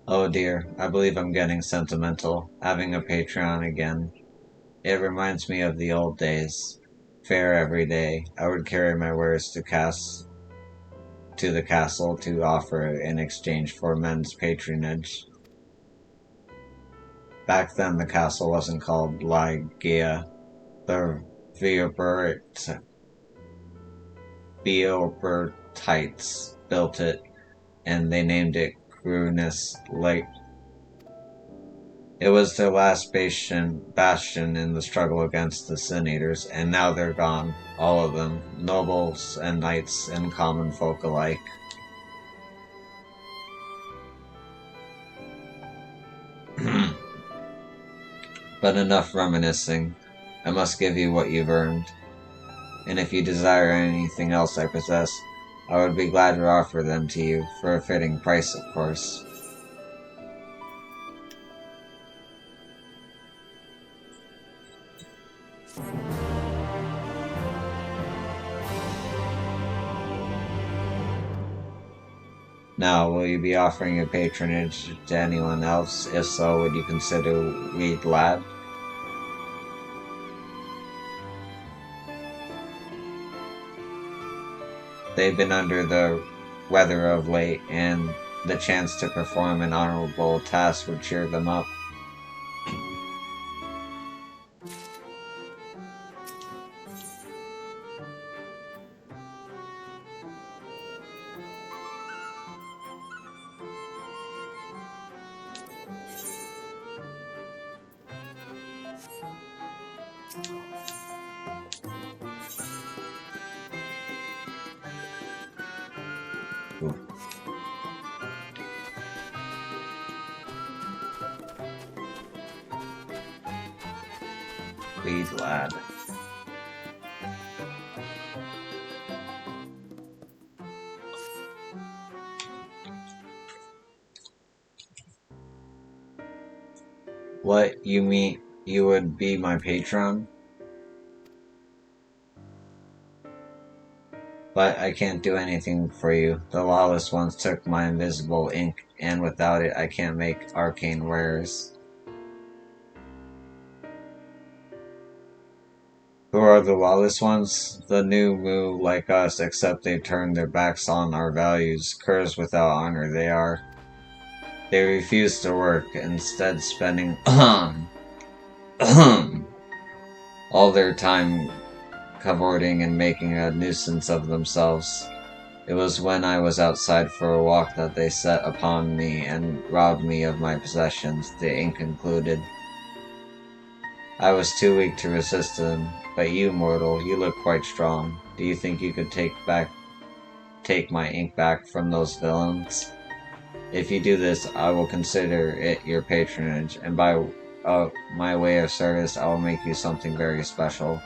Oh dear, I believe I'm getting sentimental. Having a Patreon again. It reminds me of the old days. Fair every day. I would carry my wares to the castle to offer in exchange for men's patronage. Back then the castle wasn't called Lygia. The Beobertites built it, and they named it Grunus Lake. It was their last bastion in the struggle against the Sin Eaters, and now they're gone, all of them, nobles and knights and common folk alike. But enough reminiscing. I must give you what you've earned. And if you desire anything else I possess, I would be glad to offer them to you, for a fitting price, of course. Now, will you be offering your patronage to anyone else? If so, would you consider Weed Lad? They've been under the weather of late, and the chance to perform an honorable task would cheer them up. Weed Lad. What, you mean you would be my patron? But I can't do anything for you. The lawless ones took my invisible ink, and without it I can't make arcane wares. Who are the lawless ones? The new moo like us, except they've turned their backs on our values. Curs without honor they are. They refuse to work, instead spending all their time cavorting and making a nuisance of themselves. It was when I was outside for a walk that they set upon me and robbed me of my possessions, the ink concluded. I was too weak to resist them, but you, mortal, you look quite strong. Do you think you could take my ink back from those villains? If you do this, I will consider it your patronage, and by my way of service, I will make you something very special.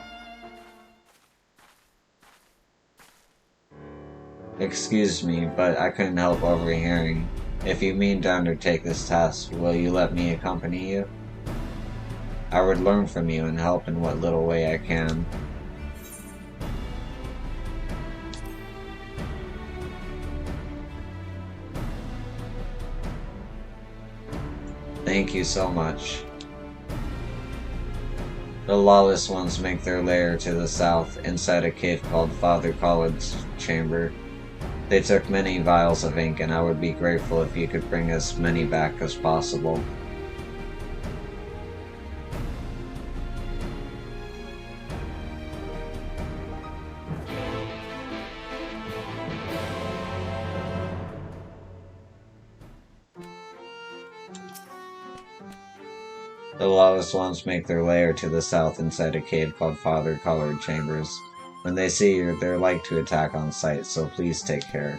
Excuse me, but I couldn't help overhearing. If you mean to undertake this task, will you let me accompany you? I would learn from you and help in what little way I can. Thank you so much. The lawless ones make their lair to the south, inside a cave called Father Collard's chamber. They took many vials of ink, and I would be grateful if you could bring as many back as possible. The lawless ones make their lair to the south inside a cave called Father Colored Chambers. When they see you, they're like to attack on sight, so please take care.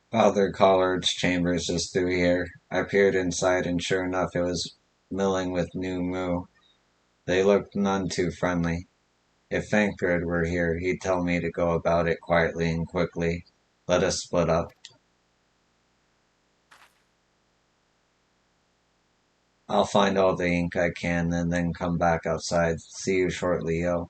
Father Collard's chambers is through here. I peered inside, and sure enough it was milling with new moo. They looked none too friendly. If Thancred were here, he'd tell me to go about it quietly and quickly. Let us split up. I'll find all the ink I can and then come back outside. See you shortly, yo.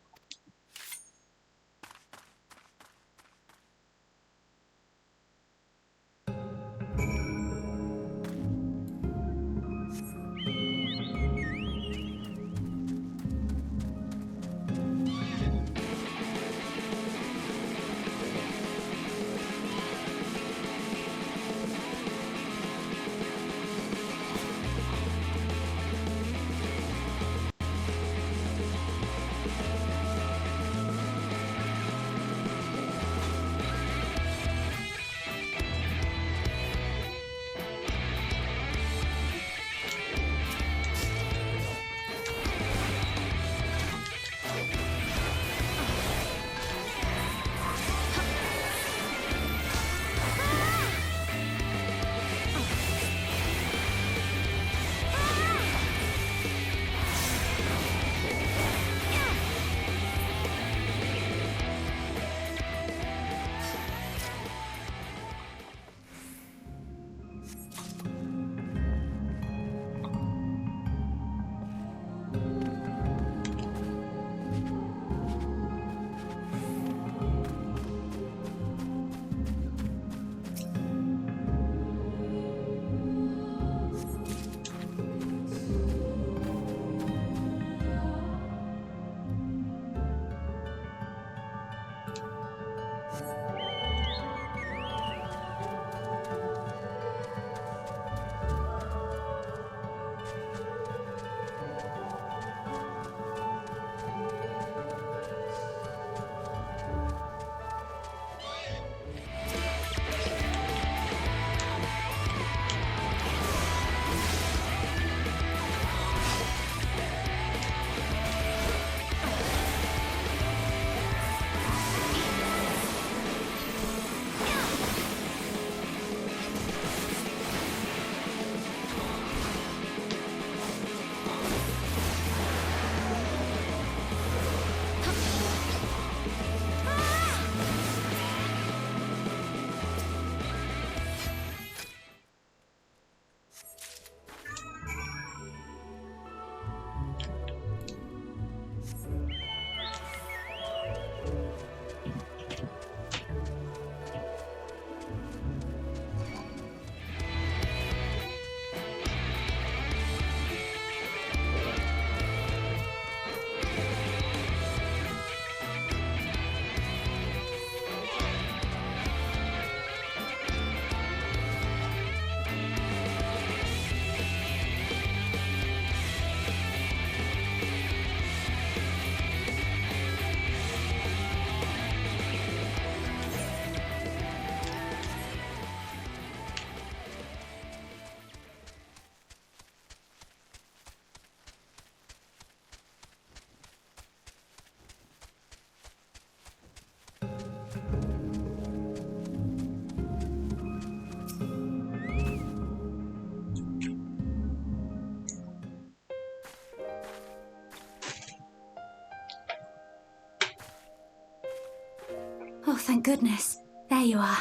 Oh, thank goodness. There you are.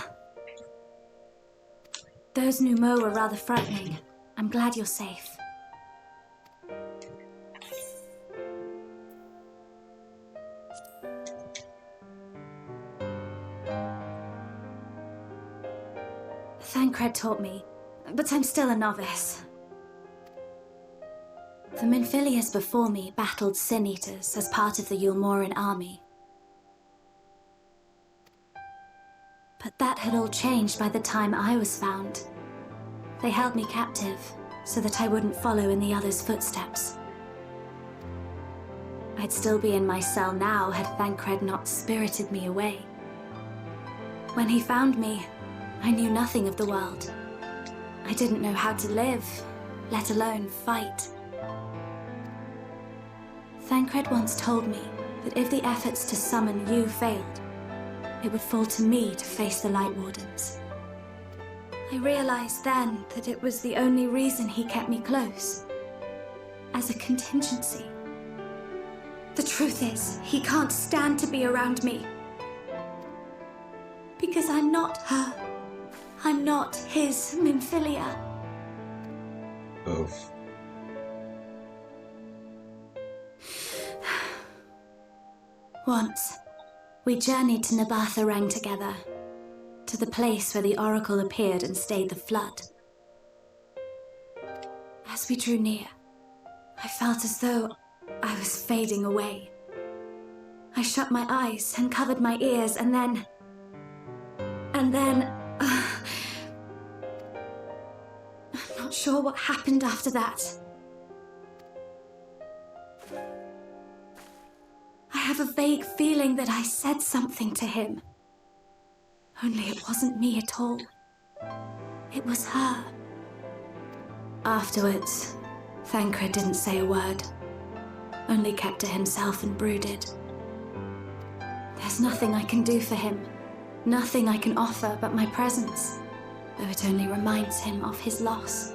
Those Numo were rather frightening. I'm glad you're safe. Thancred taught me, but I'm still a novice. The Minfilius before me battled Sin Eaters as part of the Yulmoran army. But that had all changed by the time I was found. They held me captive so that I wouldn't follow in the others' footsteps. I'd still be in my cell now had Thancred not spirited me away. When he found me, I knew nothing of the world. I didn't know how to live, let alone fight. Thancred once told me that if the efforts to summon you failed, it would fall to me to face the Light Wardens. I realized then that it was the only reason he kept me close. As a contingency. The truth is, he can't stand to be around me. Because I'm not her. I'm not his Minfilia. Oof. Once, we journeyed to Nabatha together, to the place where the Oracle appeared and stayed the flood. As we drew near, I felt as though I was fading away. I shut my eyes and covered my ears, and then... I'm not sure what happened after that. I have a vague feeling that I said something to him. Only it wasn't me at all. It was her. Afterwards, Thancred didn't say a word. Only kept to himself and brooded. There's nothing I can do for him. Nothing I can offer but my presence, though it only reminds him of his loss.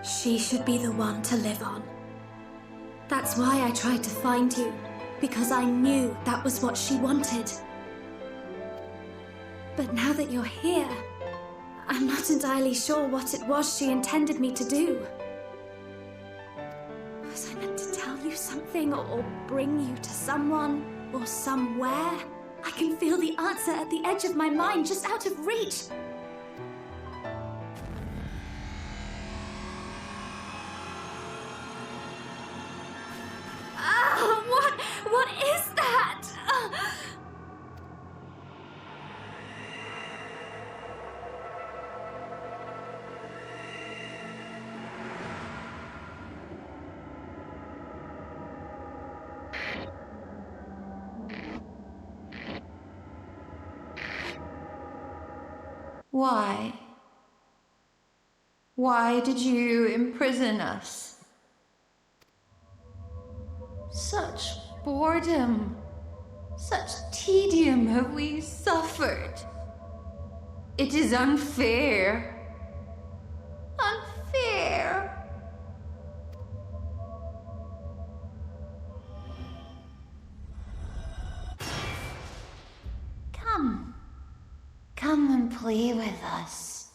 She should be the one to live on. That's why I tried to find you, because I knew that was what she wanted. But now that you're here, I'm not entirely sure what it was she intended me to do. Was I meant to tell you something or bring you to someone? Or somewhere? I can feel the answer at the edge of my mind, just out of reach. What is that? Why? Why did you imprison us? Such boredom, such tedium have we suffered. It is unfair. Unfair. Come and play with us.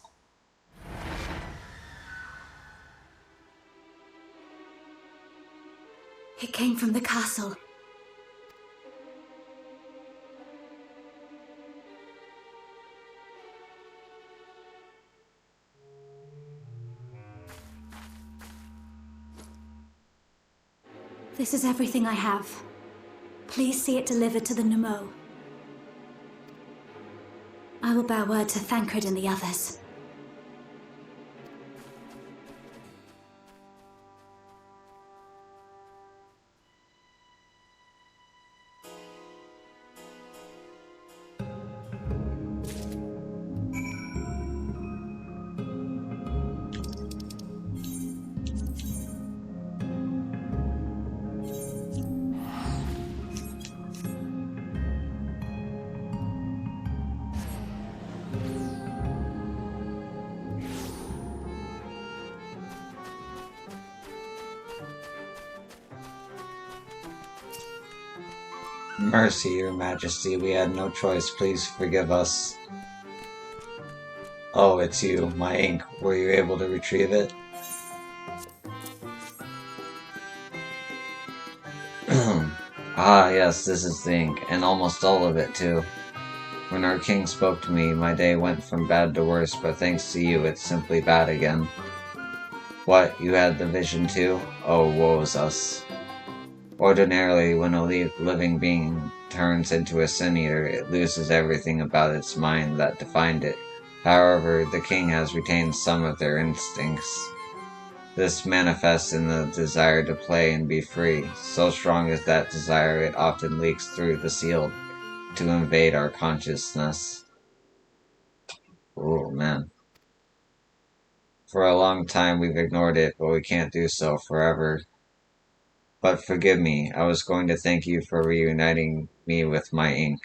It came from the castle. This is everything I have. Please see it delivered to the Nemo. I will bear word to Thancred and the others. Mercy, your majesty, we had no choice, please forgive us. Oh, it's you, my ink. Were you able to retrieve it? Ah, yes, this is the ink, and almost all of it, too. When our king spoke to me, my day went from bad to worse, but thanks to you, it's simply bad again. What, you had the vision too? Oh, woe's us. Ordinarily, when a living being turns into a sin-eater, it loses everything about its mind that defined it. However, the king has retained some of their instincts. This manifests in the desire to play and be free. So strong is that desire, it often leaks through the seal to invade our consciousness. Oh, man. For a long time we've ignored it, but we can't do so forever. But forgive me, I was going to thank you for reuniting me with my ink.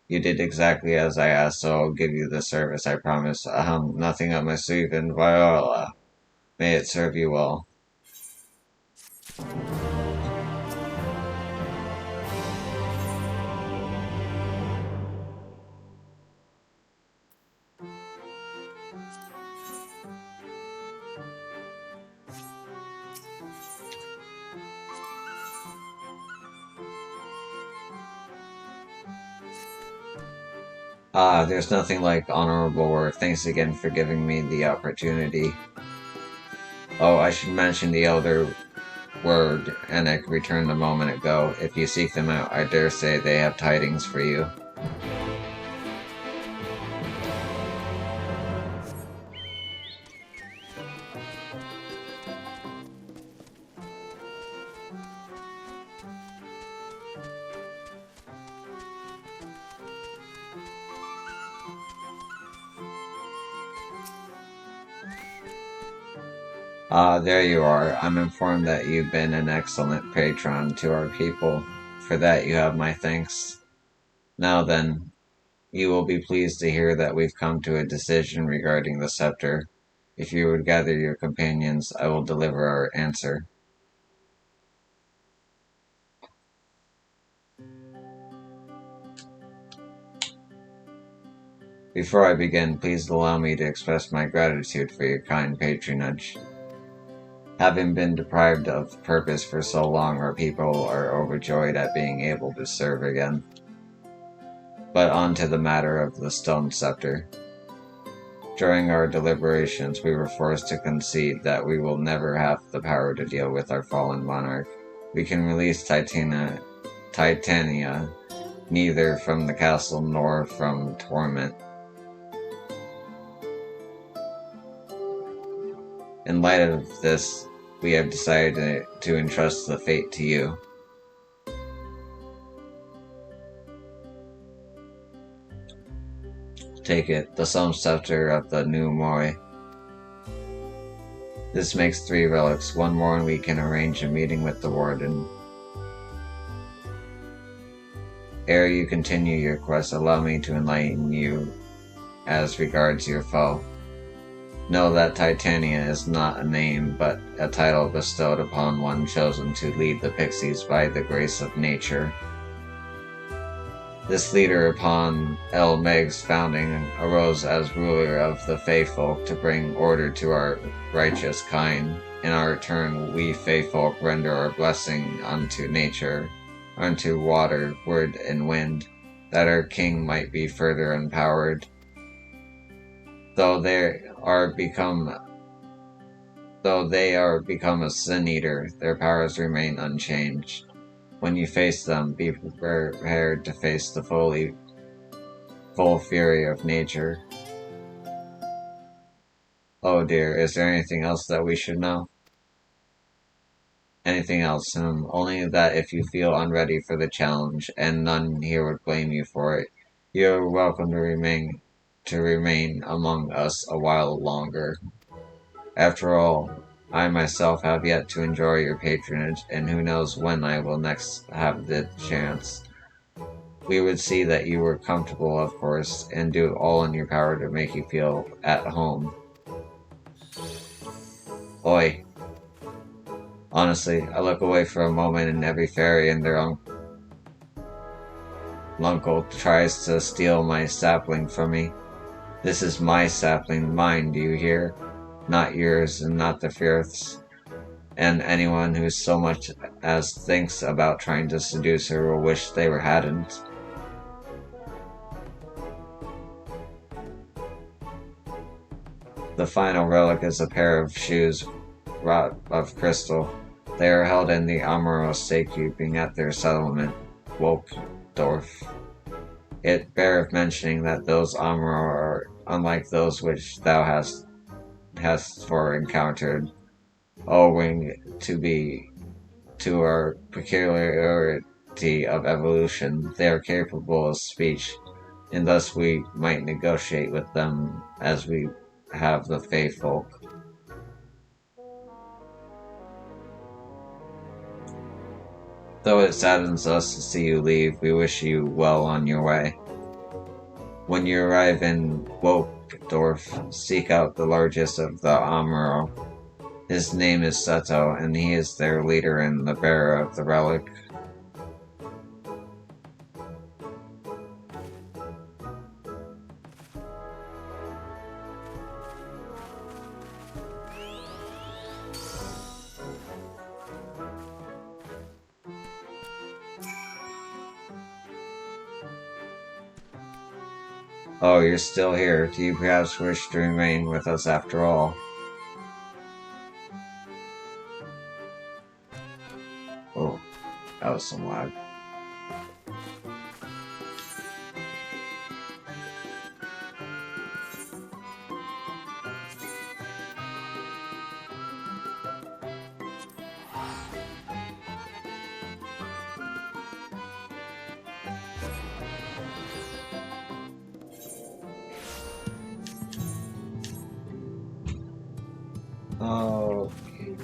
You did exactly as I asked, so I'll give you the service, I promise. Nothing up my sleeve in Viola. May it serve you well. There's nothing like honorable work. Thanks again for giving me the opportunity. Oh, I should mention the elder word Enoch returned a moment ago. If you seek them out, I dare say they have tidings for you. There you are. I'm informed that you've been an excellent patron to our people. For that you have my thanks. Now then, you will be pleased to hear that we've come to a decision regarding the scepter. If you would gather your companions, I will deliver our answer. Before I begin, please allow me to express my gratitude for your kind patronage. Having been deprived of purpose for so long, our people are overjoyed at being able to serve again. But on to the matter of the stone scepter. During our deliberations, we were forced to concede that we will never have the power to deal with our fallen monarch. We can release Titania neither from the castle nor from torment. In light of this, we have decided to entrust the fate to you. Take it, the Solemn Scepter of the New Moi. This makes 3 relics, one more and we can arrange a meeting with the Warden. Ere you continue your quest, allow me to enlighten you as regards your foe. Know that Titania is not a name, but a title bestowed upon one chosen to lead the pixies by the grace of nature. This leader upon El Meg's founding arose as ruler of the Fey folk to bring order to our righteous kind. In our turn, we Fey folk render our blessing unto nature, unto water, wood, and wind, that our king might be further empowered. Though they are become a sin-eater, their powers remain unchanged. When you face them, be prepared to face the full fury of nature. Oh dear, is there anything else that we should know? Anything else? Only that if you feel unready for the challenge, and none here would blame you for it, you are welcome to remain among us a while longer. After all, I myself have yet to enjoy your patronage, and who knows when I will next have the chance. We would see that you were comfortable, of course, and do all in your power to make you feel at home. Oi. Honestly, I look away for a moment and every fairy and their own Uncle tries to steal my sapling from me. This is my sapling, mine, do you hear? Not yours, and not the Firth's. And anyone who so much as thinks about trying to seduce her will wish they hadn't. The final relic is a pair of shoes wrought of crystal. They are held in the Amaro safekeeping at their settlement, Wolfdorf. It beareth mentioning that those Amaro are unlike those which thou hast for encountered, owing to our peculiarity of evolution. They are capable of speech, and thus we might negotiate with them as we have the faithful. Though it saddens us to see you leave, we wish you well on your way. When you arrive in Wolfdorf, seek out the largest of the Amaro. His name is Seto, and he is their leader and the bearer of the relic. Oh, you're still here. Do you perhaps wish to remain with us after all? Oh, that was some lag.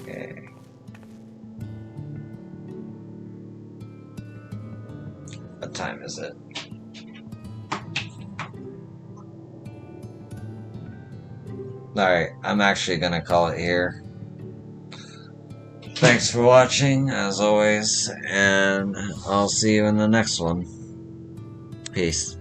Okay. What time is it? Alright, I'm actually gonna call it here. Thanks for watching, as always, and I'll see you in the next one. Peace.